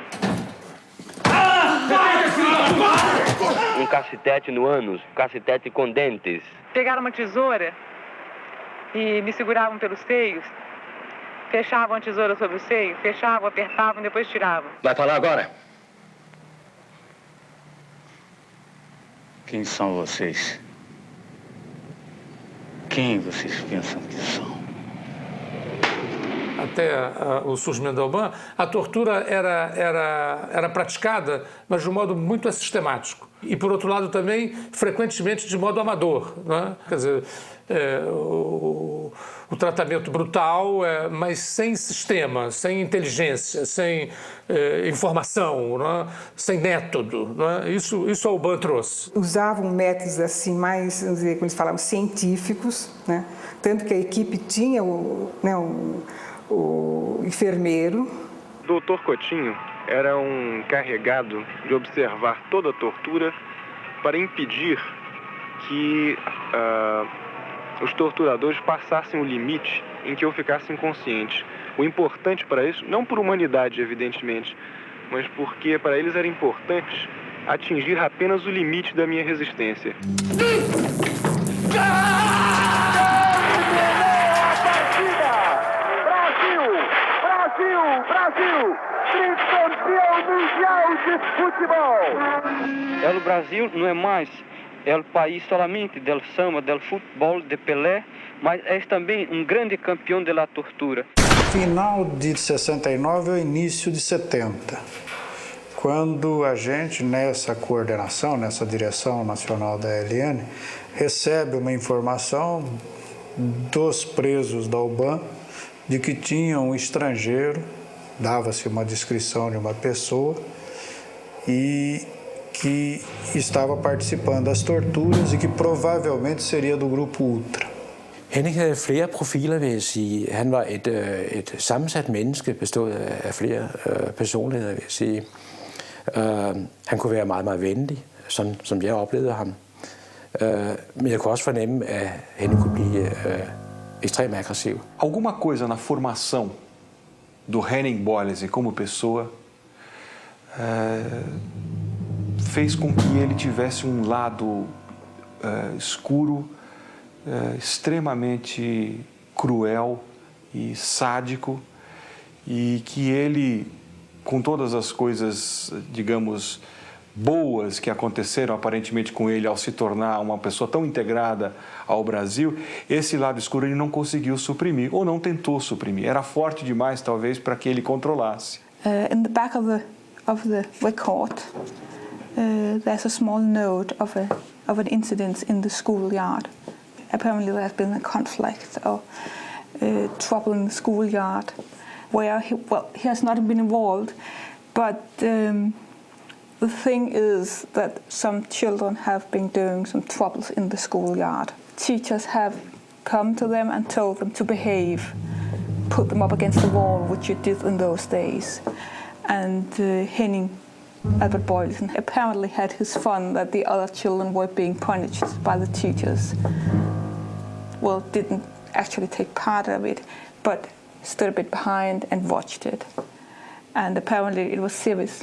Speaker 1: Um cacetete no ânus, cacetete com dentes.
Speaker 4: Pegaram uma tesoura e me seguravam pelos seios. Fechavam a tesoura sobre o seio, fechavam, apertavam, depois tiravam.
Speaker 3: Vai falar agora? Quem são vocês? Quem vocês pensam que são?
Speaker 7: Até o surgimento da UBAN, a tortura era praticada, mas de um modo muito sistemático. E, por outro lado, também, frequentemente, de modo amador. Né? Quer dizer, o tratamento brutal, mas sem sistema, sem inteligência, sem informação, né? Sem método. Né? Isso a UBAN trouxe.
Speaker 6: Usavam métodos assim mais, vamos dizer, como eles falavam, científicos, né? Tanto que a equipe tinha o enfermeiro.
Speaker 12: Doutor Coutinho era um encarregado de observar toda a tortura para impedir que os torturadores passassem o limite em que eu ficasse inconsciente. O importante para isso, não por humanidade, evidentemente, mas porque para eles era importante atingir apenas o limite da minha resistência.
Speaker 4: Brasil, tricampeão mundial de futebol.
Speaker 1: O Brasil não é mais o país somente do samba, do futebol, de Pelé, mas é também um grande campeão da tortura.
Speaker 18: Final de 69 ou início de 70, quando a gente, nessa coordenação, nessa direção nacional da ELN, recebe uma informação dos presos da UBAN de que tinha um estrangeiro, dava-se uma descrição de uma pessoa e que estava participando das torturas e que provavelmente seria do grupo Ultra.
Speaker 19: Henning havde flere profiler, vil jeg sige. Han var et sammensat menneske, bestået af flere personligheder, vil jeg sige. Han kunne være meget, meget venlig, sådan som jeg oplevede ham. Men jeg kunne også fornemme, at Henning kunne blive extremamente agressivo.
Speaker 20: Alguma coisa na formação do Henning Boyles como pessoa fez com que ele tivesse um lado escuro, extremamente cruel e sádico, e que ele, com todas as coisas, digamos, boas que aconteceram aparentemente com ele ao se tornar uma pessoa tão integrada ao Brasil, esse lado escuro ele não conseguiu suprimir, ou não tentou suprimir. Era forte demais, talvez, para que ele controlasse.
Speaker 27: In the back of the record, there's a small note of an incident in the schoolyard. Apparently there has been a conflict or trouble in the schoolyard where he has not been involved, but the thing is that some children have been doing some troubles in the schoolyard. Teachers have come to them and told them to behave, put them up against the wall, which you did in those days. And Henning Albert Boyleson apparently had his fun that the other children were being punished by the teachers. Well, didn't actually take part of it, but stood a bit behind and watched it. And apparently it was serious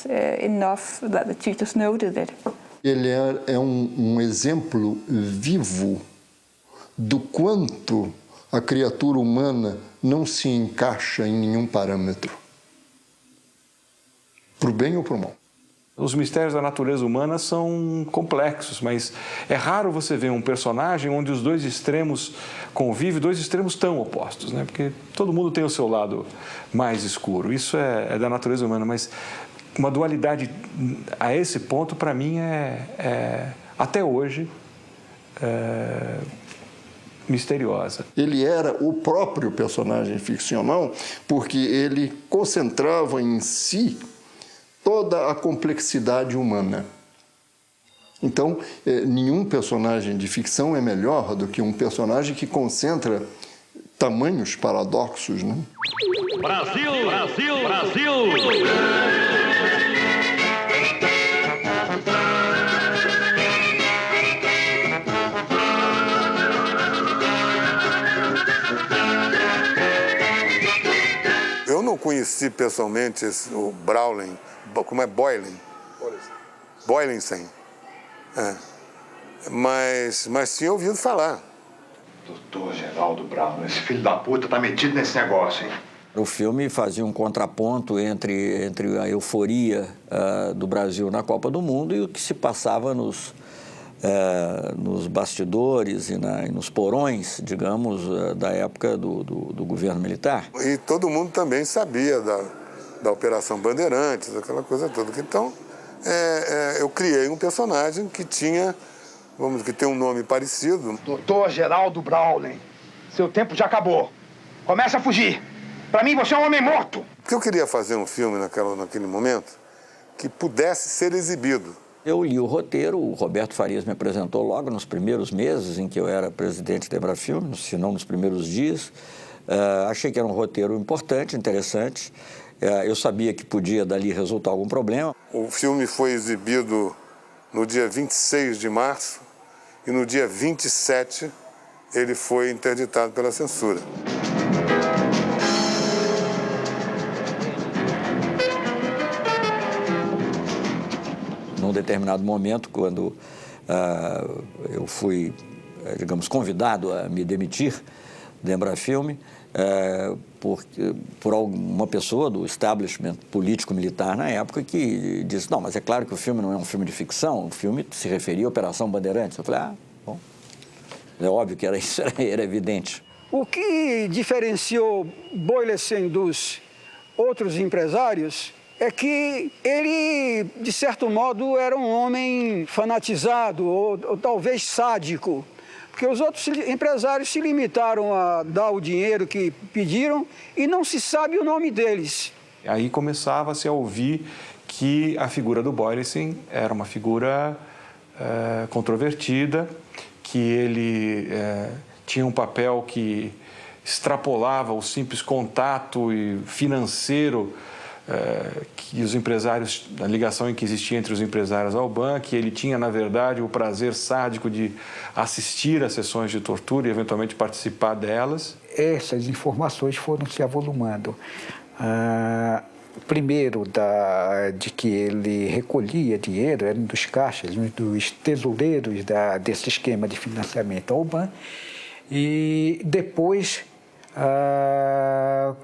Speaker 27: enough that the teachers noted it.
Speaker 30: Ele é exemplo vivo do quanto a criatura humana não se encaixa em nenhum parâmetro, para o bem ou para o mal.
Speaker 20: Os mistérios da natureza humana são complexos, mas é raro você ver um personagem onde os dois extremos convivem, dois extremos tão opostos, né? Porque todo mundo tem o seu lado mais escuro. Isso é da natureza humana, mas uma dualidade a esse ponto, para mim, até hoje, misteriosa.
Speaker 30: Ele era o próprio personagem ficcional porque ele concentrava em si toda a complexidade humana. Então, nenhum personagem de ficção é melhor do que um personagem que concentra tamanhos paradoxos, né?
Speaker 16: Brasil! Brasil! Brasil!
Speaker 2: Eu não conheci pessoalmente o Browning, como é Boylan? Boylensen. Mas tinha ouvido falar.
Speaker 15: Doutor Geraldo Brown, esse filho da puta tá metido nesse negócio, hein?
Speaker 5: O filme fazia um contraponto entre a euforia do Brasil na Copa do Mundo e o que se passava nos bastidores e nos porões, digamos, da época do governo militar.
Speaker 2: E todo mundo também sabia da Operação Bandeirantes, aquela coisa toda. Então, eu criei um personagem que tinha, que tem um nome parecido.
Speaker 15: Doutor Geraldo Browning, seu tempo já acabou. Começa a fugir. Para mim, você é um homem morto.
Speaker 2: Porque eu queria fazer um filme naquele momento que pudesse ser exibido.
Speaker 5: Eu li o roteiro, o Roberto Farias me apresentou logo nos primeiros meses em que eu era presidente da Embrafilme, se não nos primeiros dias. Achei que era um roteiro importante, interessante. Eu sabia que podia dali resultar algum problema.
Speaker 2: O filme foi exibido no dia 26 de março e no dia 27 ele foi interditado pela censura.
Speaker 5: Num determinado momento, quando eu fui, digamos, convidado a me demitir da Embrafilme, por alguma pessoa do establishment político-militar na época que disse, não, mas é claro que o filme não é um filme de ficção, o filme se referia à Operação Bandeirantes. Eu falei, bom, é óbvio que isso era evidente.
Speaker 8: O que diferenciou Boylensen dos outros empresários é que ele, de certo modo, era um homem fanatizado ou talvez sádico. Porque os outros empresários se limitaram a dar o dinheiro que pediram e não se sabe o nome deles.
Speaker 20: Aí começava-se a ouvir que a figura do Boylensen era uma figura controvertida, que ele tinha um papel que extrapolava o simples contato financeiro que os empresários, a ligação que existia entre os empresários ao BAN, que ele tinha, na verdade, o prazer sádico de assistir a sessões de tortura e, eventualmente, participar delas.
Speaker 9: Essas informações foram se avolumando. Primeiro, de que ele recolhia dinheiro, era um dos caixas, um dos tesoureiros desse esquema de financiamento ao BAN, e depois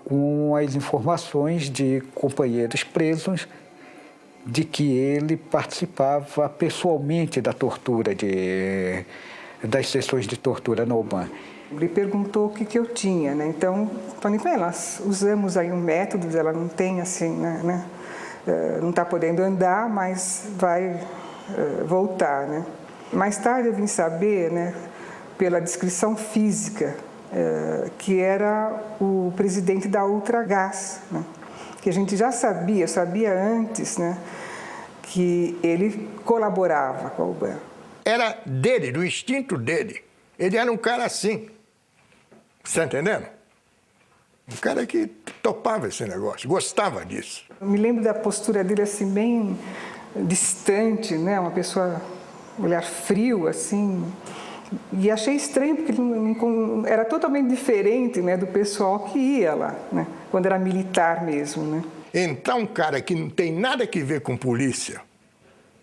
Speaker 9: com as informações de companheiros presos de que ele participava pessoalmente da tortura, das sessões de tortura no BAN.
Speaker 6: Ele perguntou o que eu tinha, né? Então, falei com ela, nós usamos aí um método, ela não tem assim, né? Não está podendo andar, mas vai voltar, né? Mais tarde eu vim saber, né, pela descrição física, que era o presidente da Ultragás, né? Que a gente já sabia antes, né, que ele colaborava com o BAN.
Speaker 22: Era dele, do instinto dele. Ele era um cara assim, você está entendendo? Um cara que topava esse negócio, gostava disso.
Speaker 6: Eu me lembro da postura dele assim, bem distante, né, uma pessoa, olhar frio, assim. E achei estranho, porque ele era totalmente diferente, né, do pessoal que ia lá, né, quando era militar mesmo, né.
Speaker 22: Entrar um cara que não tem nada que ver com polícia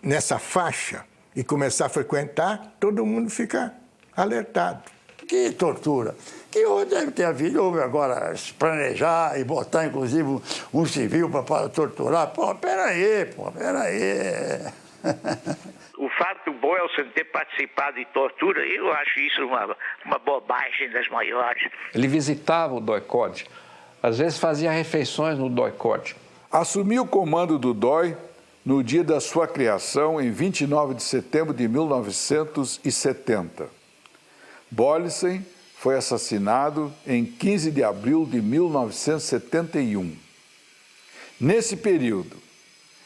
Speaker 22: nessa faixa e começar a frequentar, todo mundo fica alertado.
Speaker 11: Que tortura. Que deve ter havido, houve agora planejar e botar, inclusive, um civil para torturar. Peraí.
Speaker 16: O fato do Boylensen ter participado de tortura, eu acho isso uma bobagem das maiores.
Speaker 13: Ele visitava o DOI-CODE, às vezes fazia refeições no DOI-CODE.
Speaker 17: Assumiu o comando do DOI no dia da sua criação, em 29 de setembro de 1970. Boylensen foi assassinado em 15 de abril de 1971. Nesse período,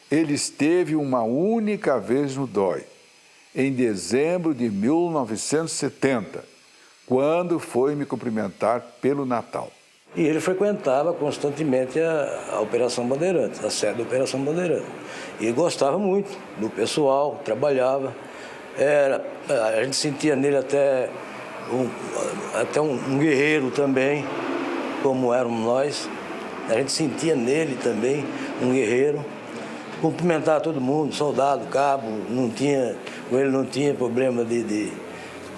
Speaker 17: ele esteve uma única vez no DOI em dezembro de 1970, quando foi me cumprimentar pelo Natal.
Speaker 3: E ele frequentava constantemente a Operação Bandeirantes, a sede da Operação Bandeirantes. E gostava muito do pessoal, trabalhava. A gente sentia nele até um guerreiro também, como éramos nós. A gente sentia nele também um guerreiro. Cumprimentava todo mundo, soldado, cabo, ele não tinha problema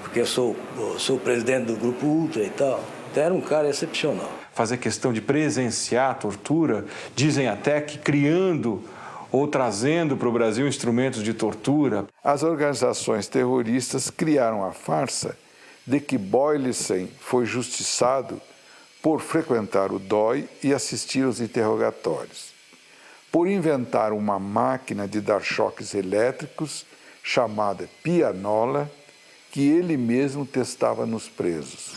Speaker 3: porque eu sou o presidente do Grupo Ultra e tal. Então era um cara excepcional.
Speaker 20: Fazer questão de presenciar a tortura, dizem até que criando ou trazendo para o Brasil instrumentos de tortura.
Speaker 17: As organizações terroristas criaram a farsa de que Boylissen foi justiçado por frequentar o DOI e assistir aos interrogatórios, por inventar uma máquina de dar choques elétricos chamada pianola, que ele mesmo testava nos presos.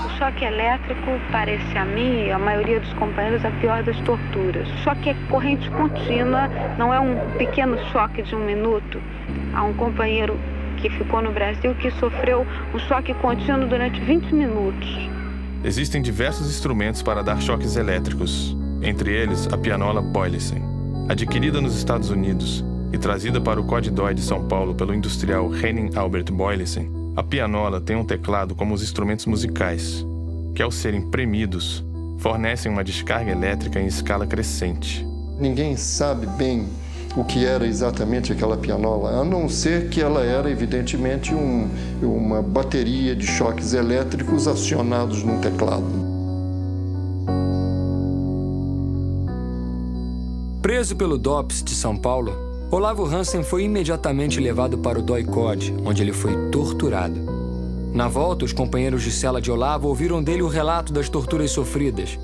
Speaker 10: O choque elétrico parece a mim e a maioria dos companheiros a pior das torturas. O choque é corrente contínua, não é um pequeno choque de 1 minuto. Há um companheiro que ficou no Brasil que sofreu um choque contínuo durante 20 minutos.
Speaker 12: Existem diversos instrumentos para dar choques elétricos, entre eles a pianola Boylissen. Adquirida nos Estados Unidos e trazida para o COD-DOI de São Paulo pelo industrial Henning Albert Boylissen, a pianola tem um teclado como os instrumentos musicais, que ao serem premidos, fornecem uma descarga elétrica em escala crescente.
Speaker 30: Ninguém sabe bem o que era exatamente aquela pianola, a não ser que ela era, evidentemente, uma bateria de choques elétricos acionados num teclado.
Speaker 14: Preso pelo DOPS de São Paulo, Olavo Hansen foi imediatamente levado para o DOI-COD, onde ele foi torturado. Na volta, os companheiros de cela de Olavo ouviram dele o relato das torturas sofridas.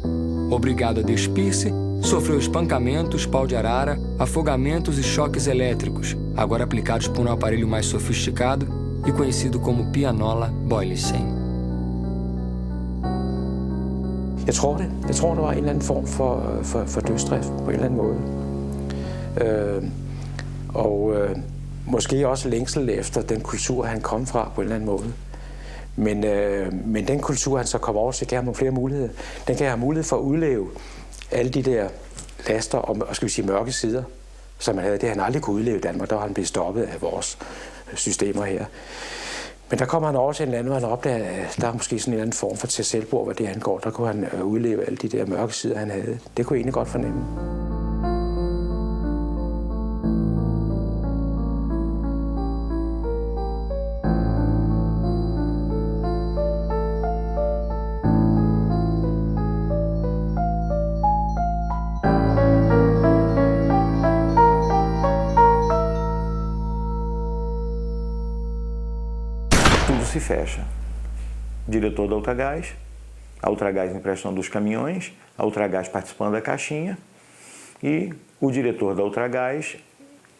Speaker 14: Obrigado a despir-se, sofreu espancamentos, pau de arara, afogamentos e choques elétricos, agora aplicados por um aparelho mais sofisticado e conhecido como pianola Boylissen.
Speaker 19: Jeg tror, der var en eller anden form for dødsdrift på en eller anden måde. Måske også længsel efter den kultur, han kom fra på en eller anden måde. Men den kultur, han så kom over til, gav ham nogle flere muligheder. Den gav ham mulighed for at udleve alle de der laster og skal vi sige, mørke sider, som han havde. Det han aldrig kunne udleve i Danmark. Der var han blevet stoppet af vores systemer her. Men der kommer han over til en land, hvor han opdager, at der er måske sådan en eller anden form for til selvbord, hvad det angår. Der kunne han udleve alle de der mørke sider, han havde. Det kunne jeg egentlig godt fornemme.
Speaker 21: Se fecha. Diretor da Ultragás, a Ultragás emprestando os caminhões, a Ultragás participando da caixinha e o diretor da Ultragás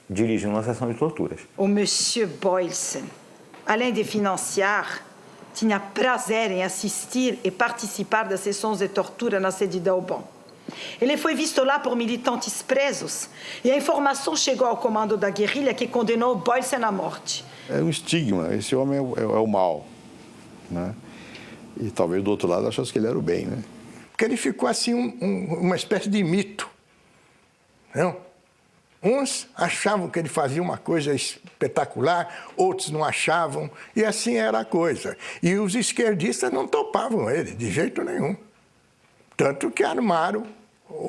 Speaker 21: dirigindo uma sessão de torturas.
Speaker 23: O Monsieur Boylissen, além de financiar, tinha prazer em assistir e participar das sessões de tortura na sede da UBAN. Ele foi visto lá por militantes presos e a informação chegou ao comando da guerrilha que condenou Boylissen à morte.
Speaker 11: É um estigma, esse homem é o mal, né? E talvez do outro lado achasse que ele era o bem, né?
Speaker 22: Porque ele ficou assim uma espécie de mito, não? Uns achavam que ele fazia uma coisa espetacular, outros não achavam, e assim era a coisa. E os esquerdistas não topavam ele, de jeito nenhum. Tanto que armaram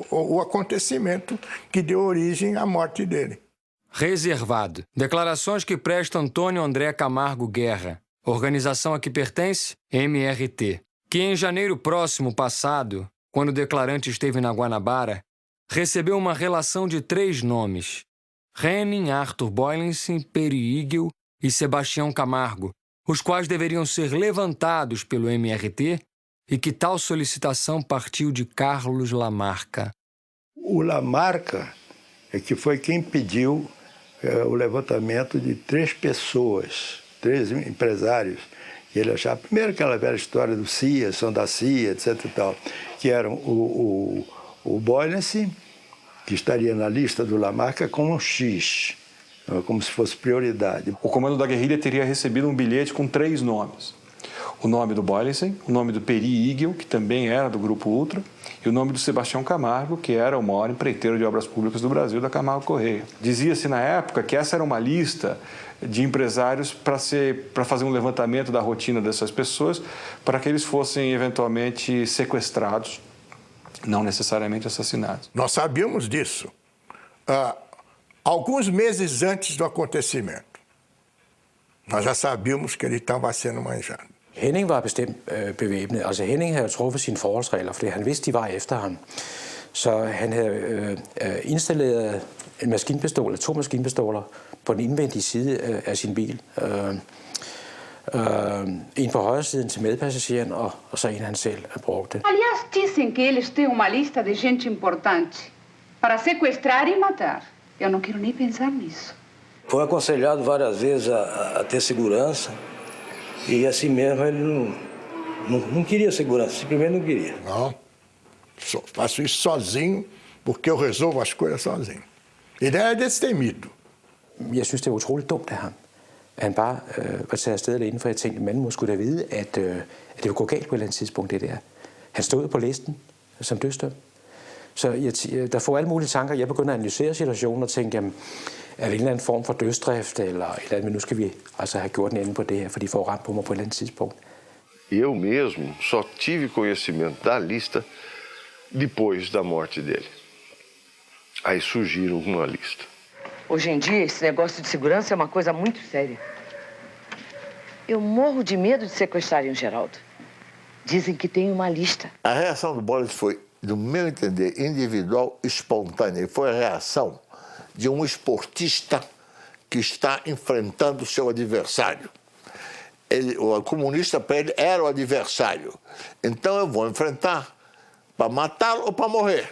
Speaker 22: o acontecimento que deu origem à morte dele.
Speaker 14: Reservado. Declarações que presta Antônio André Camargo Guerra, organização a que pertence, MRT, que em janeiro próximo passado, quando o declarante esteve na Guanabara, recebeu uma relação de 3 nomes: Henning Arthur Boylissen, Peri Igel e Sebastião Camargo, os quais deveriam ser levantados pelo MRT e que tal solicitação partiu de Carlos Lamarca.
Speaker 11: O Lamarca é que foi quem pediu o levantamento de 3 pessoas, 3 empresários, que ele achava, primeiro aquela velha história do CIA, são da CIA, etc. e tal, que eram o Boylissen, que estaria na lista do Lamarca como um X, como se fosse prioridade.
Speaker 20: O comando da guerrilha teria recebido um bilhete com 3 nomes. O nome do Boylenssen, o nome do Peri Igel, que também era do Grupo Ultra, e o nome do Sebastião Camargo, que era o maior empreiteiro de obras públicas do Brasil, da Camargo Correia. Dizia-se na época que essa era uma lista de empresários para fazer um levantamento da rotina dessas pessoas, para que eles fossem eventualmente sequestrados, não necessariamente assassinados.
Speaker 22: Nós sabíamos disso alguns meses antes do acontecimento. Nós já sabíamos que ele estava sendo manjado.
Speaker 19: Henning var bestemt bevæbnet. Altså Henning havde truffet sine forholdsregler, fordi han vidste, de var efter ham. Så han havde installeret en maskinpistol, eller 2 maskinpistoler, på den indvendige side af sin bil. En på højre siden til medpassageren, og så en han selv brugte.
Speaker 1: Aliás, dizem que eles têm uma lista de gente importante para sequestrar e matar. Eu não quero nem pensar nisso.
Speaker 3: Foi aconselhado várias vezes a ter segurança. E assim mesmo ele não queria segurança, simplesmente não queria.
Speaker 22: Não, faço isso sozinho, porque eu resolvo as coisas sozinho. Ele era destemido.
Speaker 19: Jeg synes, det er utroligt dumt af ham. Han bare var taget afsted alene, for jeg tænkte, manden må skulle da vide, at det ville gå galt på et eller andet tidspunkt, det der. Han stod på listen som dødsdømt. Så der får alle mulige tanker. Jeg begynder at analysere situationen og tænke, jamen, er det en eller anden form for dødsdrift, eller et eller andet, men nu skal vi altså have gjort en ende på det her, for de får ramt på mig på et eller andet tidspunkt.
Speaker 4: Eu mesmo só tive conhecimento da lista depois da morte dele. Aí surgiram uma lista.
Speaker 7: Hoje em dia, esse negócio de segurança é uma coisa muito séria. Eu morro de medo de sequestrarem o Geraldo. Dizem que tem uma lista.
Speaker 18: A reação do Boylenssen foi, no meu entender, individual, espontânea. Foi a reação de um esportista que está enfrentando o seu adversário. O comunista para ele era o adversário. Então eu vou enfrentar para matá-lo ou para morrer.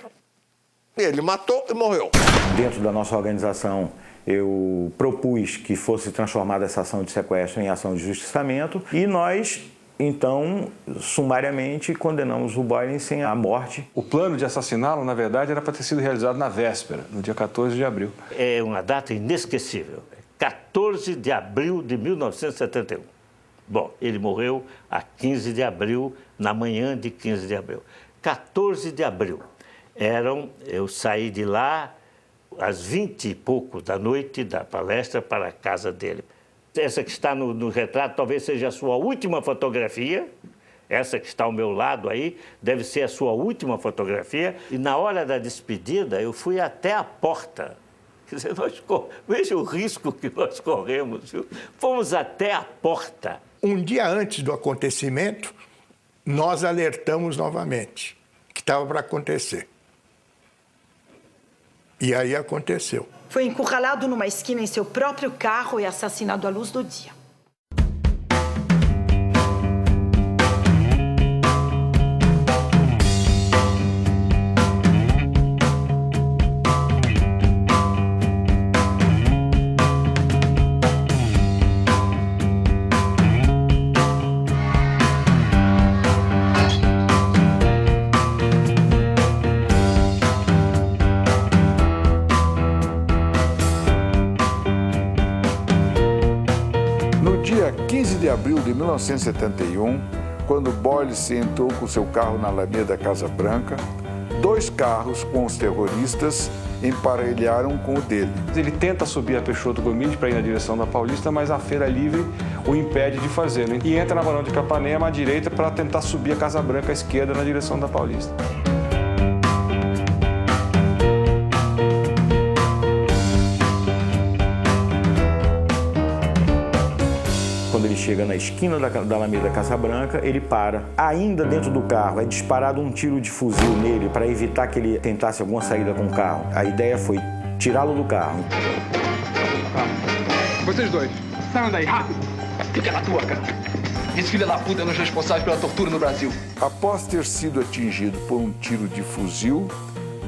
Speaker 18: E ele matou e morreu.
Speaker 21: Dentro da nossa organização, eu propus que fosse transformada essa ação de sequestro em ação de justiçamento e nós, então, sumariamente condenamos o Boylenssen à morte.
Speaker 20: O plano de assassiná-lo, na verdade, era para ter sido realizado na véspera, no dia 14 de abril.
Speaker 24: É uma data inesquecível. 14 de abril de 1971. Bom, ele morreu a 15 de abril, na manhã de 15 de abril. 14 de abril. Eu saí de lá às 20 e pouco da noite da palestra para a casa dele. Essa que está no retrato talvez seja a sua última fotografia. Essa que está ao meu lado aí deve ser a sua última fotografia. E na hora da despedida eu fui até a porta. Quer dizer, veja o risco que nós corremos, viu? Fomos até a porta.
Speaker 22: Um dia antes do acontecimento, nós alertamos novamente que estava para acontecer. E aí aconteceu.
Speaker 23: Foi encurralado numa esquina em seu próprio carro e assassinado à luz do dia.
Speaker 17: De abril de 1971, quando Boylenssen entrou com seu carro na Alameda Casa Branca, 2 carros com os terroristas emparelharam com o dele.
Speaker 20: Ele tenta subir a Peixoto Gomes para ir na direção da Paulista, mas a Feira Livre o impede de fazê-lo. E entra na Barão de Capanema à direita para tentar subir a Casa Branca à esquerda na direção da Paulista.
Speaker 21: Quando ele chega na esquina da Alameda Casa Branca, ele para. Ainda dentro do carro, é disparado um tiro de fuzil nele para evitar que ele tentasse alguma saída com o carro. A ideia foi tirá-lo do carro.
Speaker 25: Vocês dois, saiam daí, rápido! Fica na tua, cara! Esse filho da puta é um dos responsáveis pela tortura no Brasil.
Speaker 17: Após ter sido atingido por um tiro de fuzil,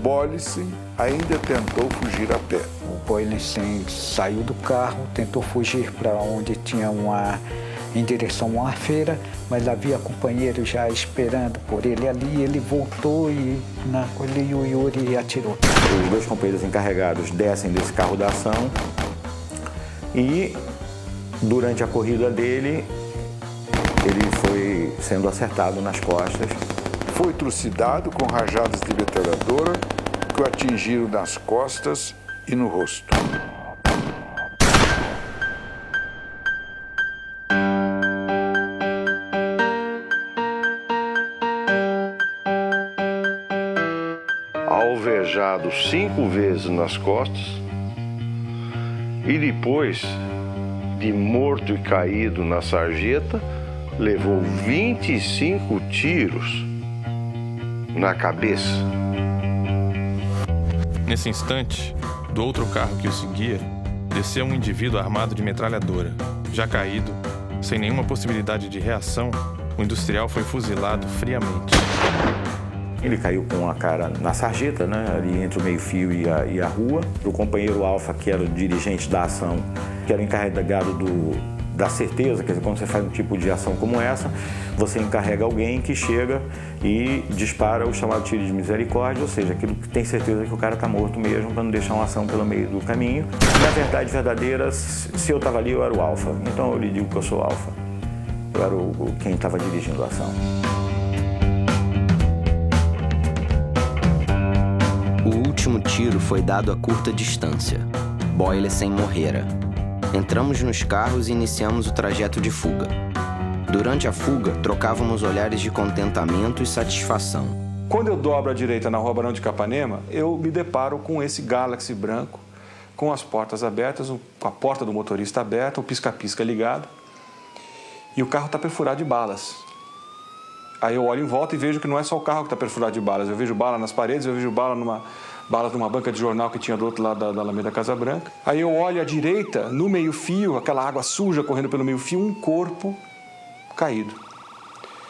Speaker 17: Boylenssen ainda tentou fugir a pé.
Speaker 9: O Boylenssen saiu do carro, tentou fugir para onde tinha uma em direção à feira, mas havia companheiros já esperando por ele ali. Ele voltou e o Yuri atirou.
Speaker 21: Os dois companheiros encarregados descem desse carro da ação e, durante a corrida dele, ele foi sendo acertado nas costas.
Speaker 17: Foi trucidado com rajadas de metralhadora que o atingiram nas costas e no rosto.
Speaker 4: Alvejado 5 vezes nas costas e depois de morto e caído na sarjeta, levou 25 tiros na cabeça.
Speaker 2: Nesse instante, do outro carro que o seguia, desceu um indivíduo armado de metralhadora. Já caído, sem nenhuma possibilidade de reação, o industrial foi fuzilado friamente.
Speaker 21: Ele caiu com a cara na sarjeta, né, ali entre o meio-fio e a rua. O companheiro Alfa, que era o dirigente da ação, que era encarregado da certeza, quer dizer, quando você faz um tipo de ação como essa, você encarrega alguém que chega e dispara o chamado tiro de misericórdia, ou seja, aquilo que tem certeza que o cara está morto mesmo, para não deixar uma ação pelo meio do caminho. Na verdade verdadeira, se eu estava ali, eu era o Alfa. Então eu lhe digo que eu sou Alfa. Eu era quem estava dirigindo a ação.
Speaker 5: O último tiro foi dado a curta distância. Boylessen morrera. Entramos nos carros e iniciamos o trajeto de fuga. Durante a fuga, trocávamos olhares de contentamento e satisfação.
Speaker 20: Quando eu dobro à direita na Rua Barão de Capanema, eu me deparo com esse Galaxy branco, com as portas abertas, com a porta do motorista aberta, o pisca-pisca ligado, e o carro está perfurado de balas. Aí eu olho em volta e vejo que não é só o carro que está perfurado de balas. Eu vejo bala nas paredes, eu vejo balas numa banca de jornal que tinha do outro lado da Alameda Casa Branca. Aí eu olho à direita, no meio-fio, aquela água suja correndo pelo meio-fio, um corpo caído.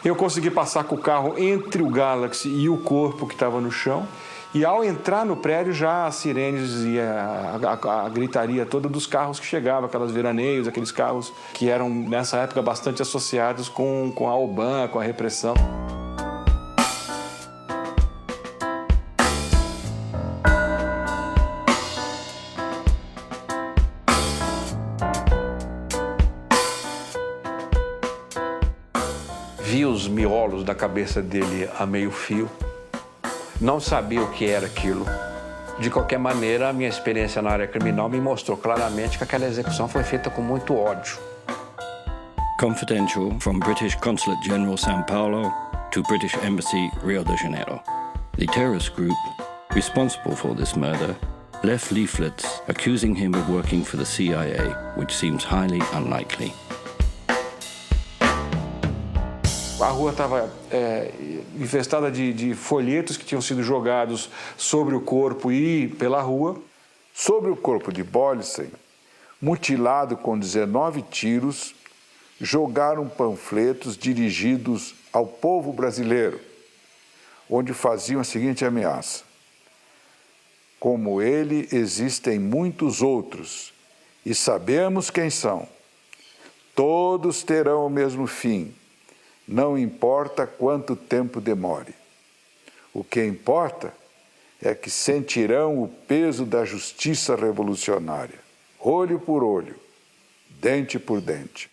Speaker 20: Eu consegui passar com o carro entre o Galaxy e o corpo que estava no chão. E ao entrar no prédio, já as sirenes e a gritaria toda dos carros que chegavam, aquelas veraneios, aqueles carros que eram, nessa época, bastante associados com a OBAN, com a repressão.
Speaker 13: Vi os miolos da cabeça dele a meio fio. Não sabia o que era aquilo. De qualquer maneira, a minha experiência na área criminal me mostrou claramente que aquela execução foi feita com muito ódio.
Speaker 6: Confidential from British Consulate General São Paulo to British Embassy, Rio de Janeiro. The terrorist group responsible for this murder left leaflets accusing him of working for the CIA, which seems highly unlikely.
Speaker 20: A rua estava infestada de folhetos que tinham sido jogados sobre o corpo e pela rua.
Speaker 17: Sobre o corpo de Boylessen, mutilado com 19 tiros, jogaram panfletos dirigidos ao povo brasileiro, onde faziam a seguinte ameaça: como ele, existem muitos outros, e sabemos quem são. Todos terão o mesmo fim. Não importa quanto tempo demore. O que importa é que sentirão o peso da justiça revolucionária, olho por olho, dente por dente.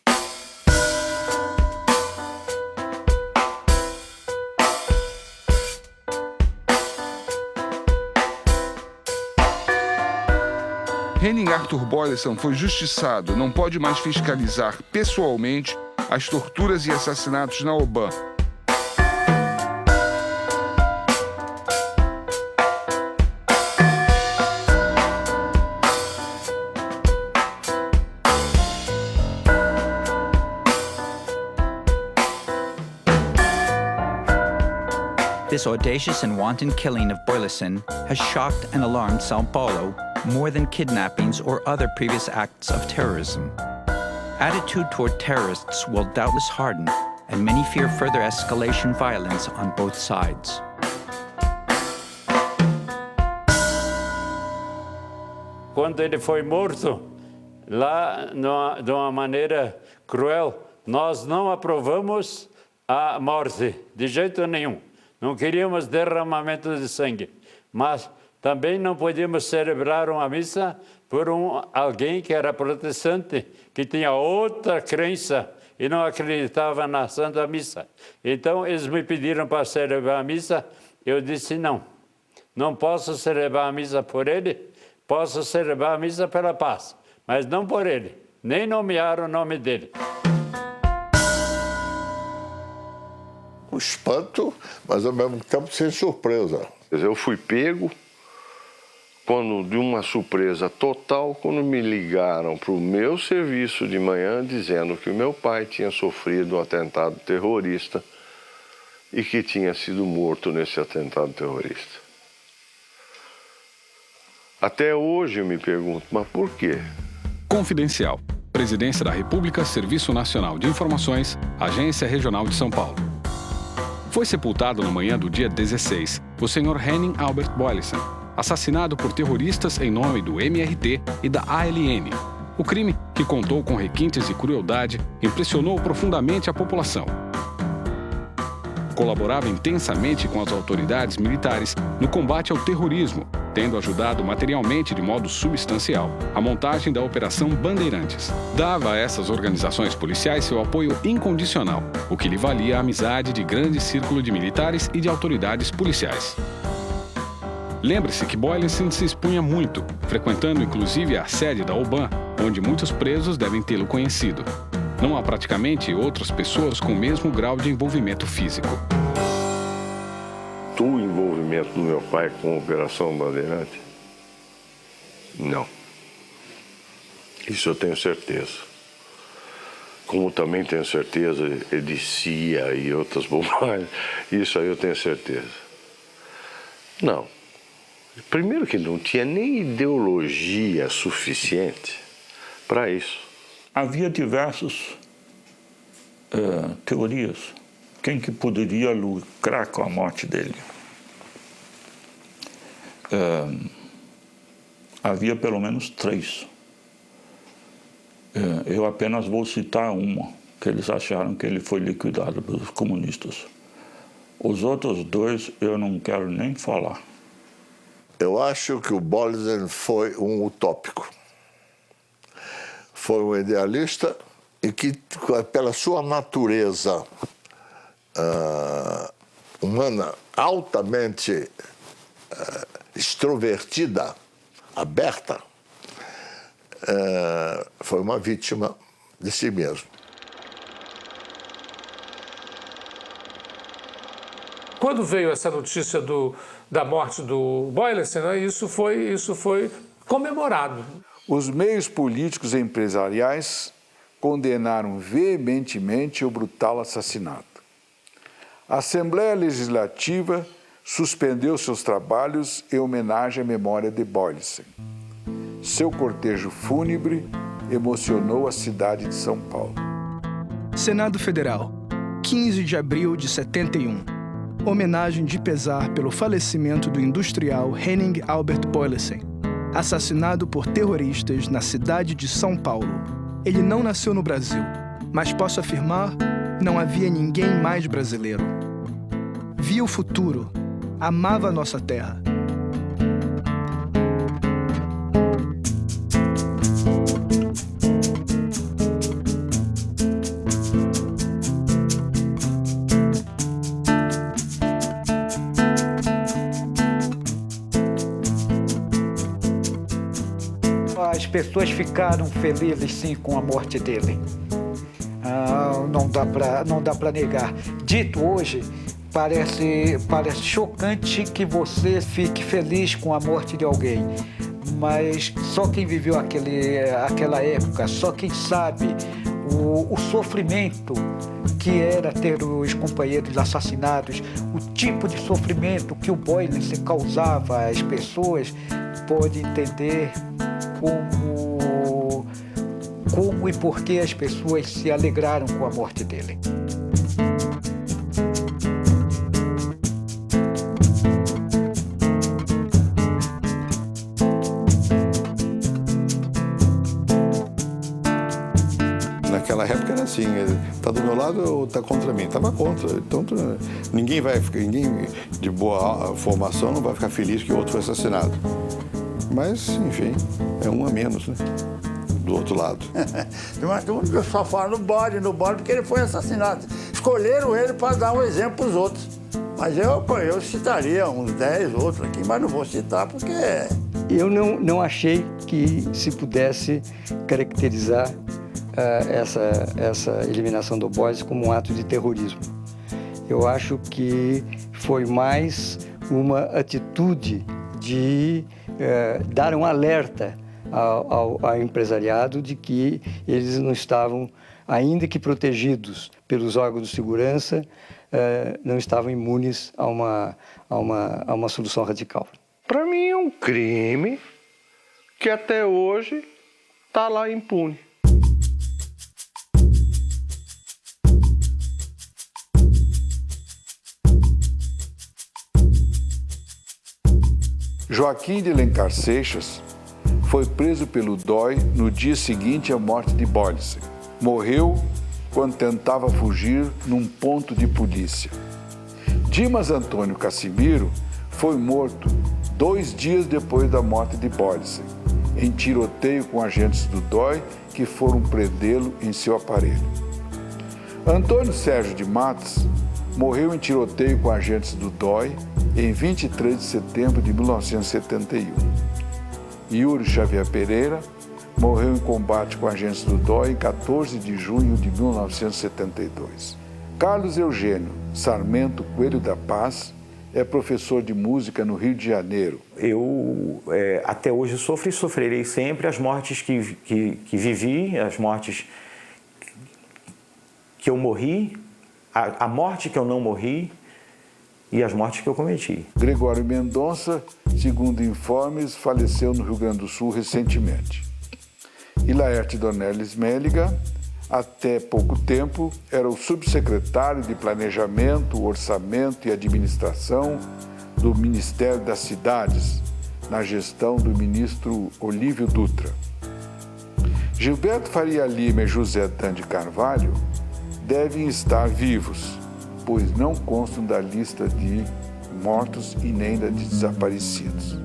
Speaker 8: Henning Arthur Boylessen foi justiçado, não pode mais fiscalizar pessoalmente as torturas e assassinatos na OBAN.
Speaker 15: This audacious and wanton killing of Boylessen has shocked and alarmed São Paulo more than kidnappings or other previous acts of terrorism. Attitude toward terrorists will doubtless harden, and many fear further escalation violence on both sides.
Speaker 16: Quando ele foi morto, lá de uma maneira cruel,
Speaker 10: nós não aprovamos a morte, de jeito nenhum. Não queríamos derramamento de sangue, mas também não podíamos celebrar uma missa por alguém que era protestante, que tinha outra crença e não acreditava na Santa Missa. Então, eles me pediram para celebrar a missa, eu disse não. Não posso celebrar a missa por ele, posso celebrar a missa pela paz, mas não por ele, nem nomear o nome dele.
Speaker 18: Um espanto, mas ao mesmo tempo sem surpresa.
Speaker 4: Eu fui pego de uma surpresa total quando me ligaram para o meu serviço de manhã dizendo que o meu pai tinha sofrido um atentado terrorista e que tinha sido morto nesse atentado terrorista. Até hoje eu me pergunto, mas por quê?
Speaker 11: Confidencial. Presidência da República, Serviço Nacional de Informações, Agência Regional de São Paulo. Foi sepultado na manhã do dia 16 o senhor Henning Albert Boylissen, assassinado por terroristas em nome do MRT e da ALN. O crime, que contou com requintes de crueldade, impressionou profundamente a população. Colaborava intensamente com as autoridades militares no combate ao terrorismo, tendo ajudado materialmente de modo substancial a montagem da Operação Bandeirantes. Dava a essas organizações policiais seu apoio incondicional, o que lhe valia a amizade de grande círculo de militares e de autoridades policiais. Lembre-se que Boylissen se expunha muito, frequentando inclusive a sede da OBAN, onde muitos presos devem tê-lo conhecido. Não há praticamente outras pessoas com o mesmo grau de envolvimento físico.
Speaker 4: O envolvimento do meu pai com a Operação Bandeirante? Não. Isso eu tenho certeza. Como também tenho certeza de CIA e outras bobagens, isso aí eu tenho certeza. Não. Primeiro que não tinha nem ideologia suficiente para isso.
Speaker 12: Havia diversas teorias. Quem que poderia lucrar com a morte dele? Havia pelo menos 3. Eu apenas vou citar uma, que eles acharam que ele foi liquidado pelos comunistas. Os outros 2 eu não quero nem falar.
Speaker 18: Eu acho que o Boylissen foi um utópico. Foi um idealista e que, pela sua natureza humana altamente extrovertida, aberta, foi uma vítima de si mesmo.
Speaker 14: Quando veio essa notícia da morte do Boylissen, né, isso foi comemorado.
Speaker 17: Os meios políticos e empresariais condenaram veementemente o brutal assassinato. A Assembleia Legislativa suspendeu seus trabalhos em homenagem à memória de Boylissen. Seu cortejo fúnebre emocionou a cidade de São Paulo.
Speaker 16: Senado Federal, 15 de abril de 71. Homenagem de pesar pelo falecimento do industrial Henning Albert Boylissen, assassinado por terroristas na cidade de São Paulo. Ele não nasceu no Brasil, mas posso afirmar, não havia ninguém mais brasileiro. Via o futuro, amava a nossa terra.
Speaker 9: As pessoas ficaram felizes, sim, com a morte dele. Não dá para negar. Dito hoje, parece chocante que você fique feliz com a morte de alguém. Mas só quem viveu aquela época, só quem sabe o sofrimento que era ter os companheiros assassinados, o tipo de sofrimento que o Boylissen causava às pessoas, pode entender como e por que as pessoas se alegraram com a morte dele.
Speaker 17: Naquela época era
Speaker 1: assim, tá do meu lado ou tá contra mim? Tava contra. Então, ninguém de boa formação não vai ficar feliz que o outro foi assassinado. Mas, enfim, é um a menos, né? Do outro lado.
Speaker 3: Mas o pessoal fala no bode, porque ele foi assassinado. Escolheram ele para dar um exemplo para os outros. Mas eu citaria uns 10 outros aqui, mas não vou citar porque...
Speaker 7: Eu não achei que se pudesse caracterizar essa eliminação do Boyce como um ato de terrorismo. Eu acho que foi mais uma atitude de dar um alerta ao empresariado de que eles não estavam, ainda que protegidos pelos órgãos de segurança, não estavam imunes a uma solução radical.
Speaker 19: Para mim é um crime que até hoje está lá impune.
Speaker 17: Joaquim de Alencar Seixas foi preso pelo DOI no dia seguinte à morte de Boyce. Morreu quando tentava fugir num ponto de polícia. Dimas Antônio Cassimiro foi morto 2 dias depois da morte de Boyce, em tiroteio com agentes do DOI que foram prendê-lo em seu aparelho. Antônio Sérgio de Matos morreu em tiroteio com agentes do DOI em 23 de setembro de 1971. Yuri Xavier Pereira morreu em combate com agentes do DOI em 14 de junho de 1972. Carlos Eugênio Sarmento Coelho da Paz é professor de música no Rio de Janeiro.
Speaker 21: Eu até hoje sofro e sofrerei sempre as mortes que vivi, as mortes que eu morri, a morte que eu não morri e as mortes que eu cometi.
Speaker 17: Gregório Mendonça, segundo informes, faleceu no Rio Grande do Sul recentemente. E Laerte Dornelles Méliga, até pouco tempo, era o subsecretário de Planejamento, Orçamento e Administração do Ministério das Cidades, na gestão do ministro Olívio Dutra. Gilberto Faria Lima e José Dan de Carvalho devem estar vivos, pois não constam da lista de mortos e nem da de desaparecidos.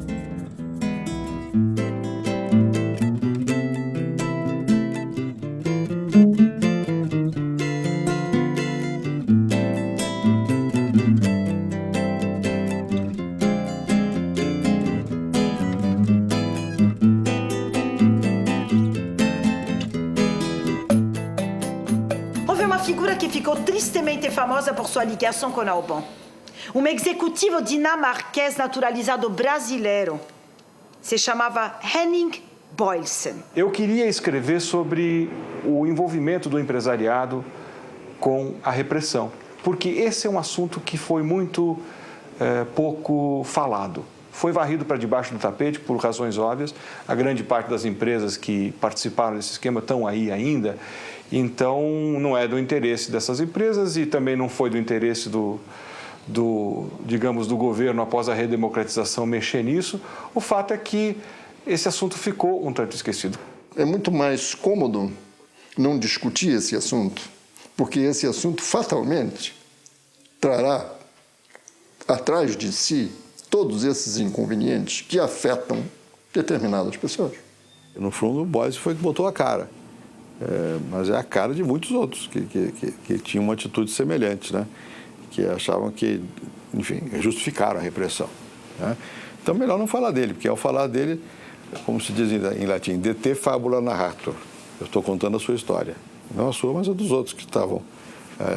Speaker 23: Famosa por sua ligação com Albon. Um executivo dinamarquês naturalizado brasileiro. Se chamava Henning Boyce.
Speaker 20: Eu queria escrever sobre o envolvimento do empresariado com a repressão, porque esse é um assunto que foi muito pouco falado. Foi varrido para debaixo do tapete por razões óbvias. A grande parte das empresas que participaram desse esquema estão aí ainda. Então, não é do interesse dessas empresas e também não foi do interesse do governo após a redemocratização mexer nisso. O fato é que esse assunto ficou um tanto esquecido.
Speaker 24: É muito mais cômodo não discutir esse assunto, porque esse assunto fatalmente trará atrás de si todos esses inconvenientes que afetam determinadas pessoas.
Speaker 1: No fundo, o Boyce foi que botou a cara. Mas é a cara de muitos outros que tinham uma atitude semelhante, né? Que achavam que, enfim, justificaram a repressão, né? Então, melhor não falar dele, porque ao falar dele, como se diz em latim, de te fabula narrator. Eu estou contando a sua história. Não a sua, mas a dos outros que estavam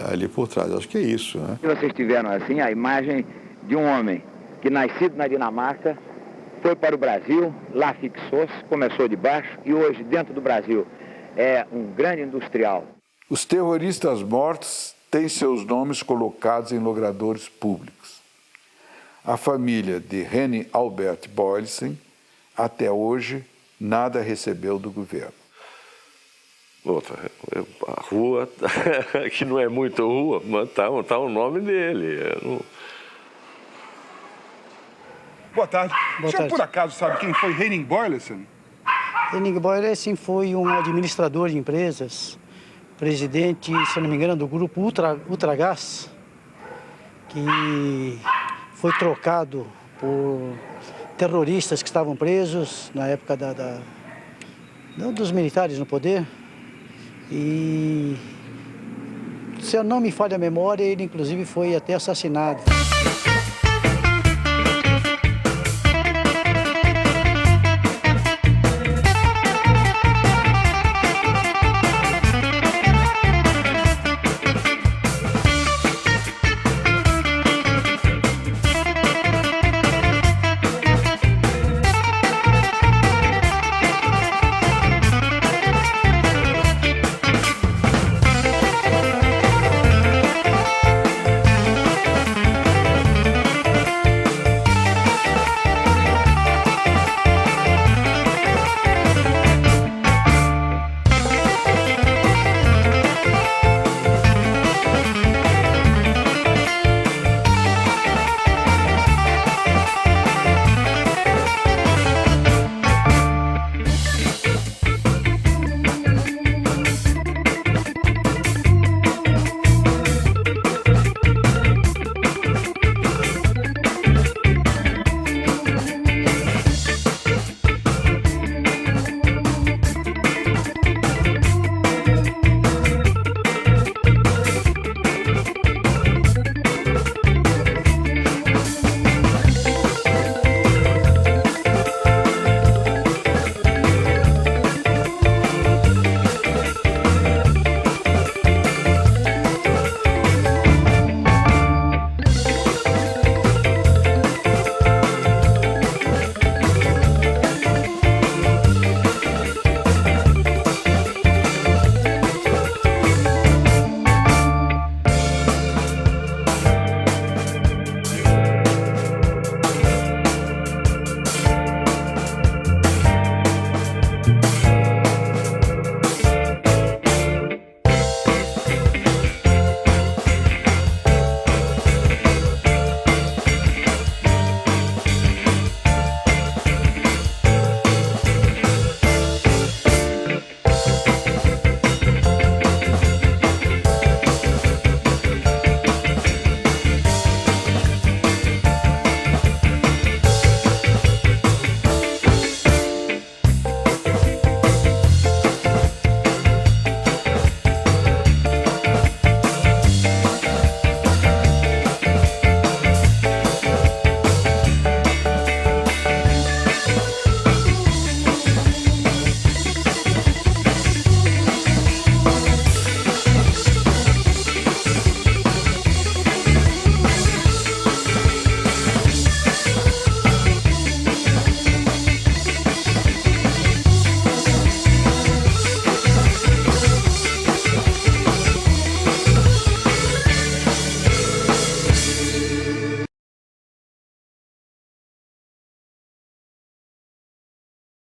Speaker 1: ali por trás. Eu acho que é isso, né?
Speaker 26: Vocês tiveram, assim, a imagem de um homem que, nascido na Dinamarca, foi para o Brasil, lá fixou-se, começou de baixo e hoje, dentro do Brasil, é um grande industrial.
Speaker 17: Os terroristas mortos têm seus nomes colocados em logradouros públicos. A família de Henning Albert Boyce, até hoje, nada recebeu do governo.
Speaker 4: A rua, que não é muito rua, mas tá o nome dele.
Speaker 27: Boa tarde. O senhor, por acaso, sabe quem foi Henning Boyce?
Speaker 28: Henning Boyce foi um administrador de empresas
Speaker 2: presidente, se não me engano, do grupo Ultragás, que foi trocado por terroristas que estavam presos na época dos militares no poder. E, se eu não me falha a memória, ele inclusive foi até assassinado.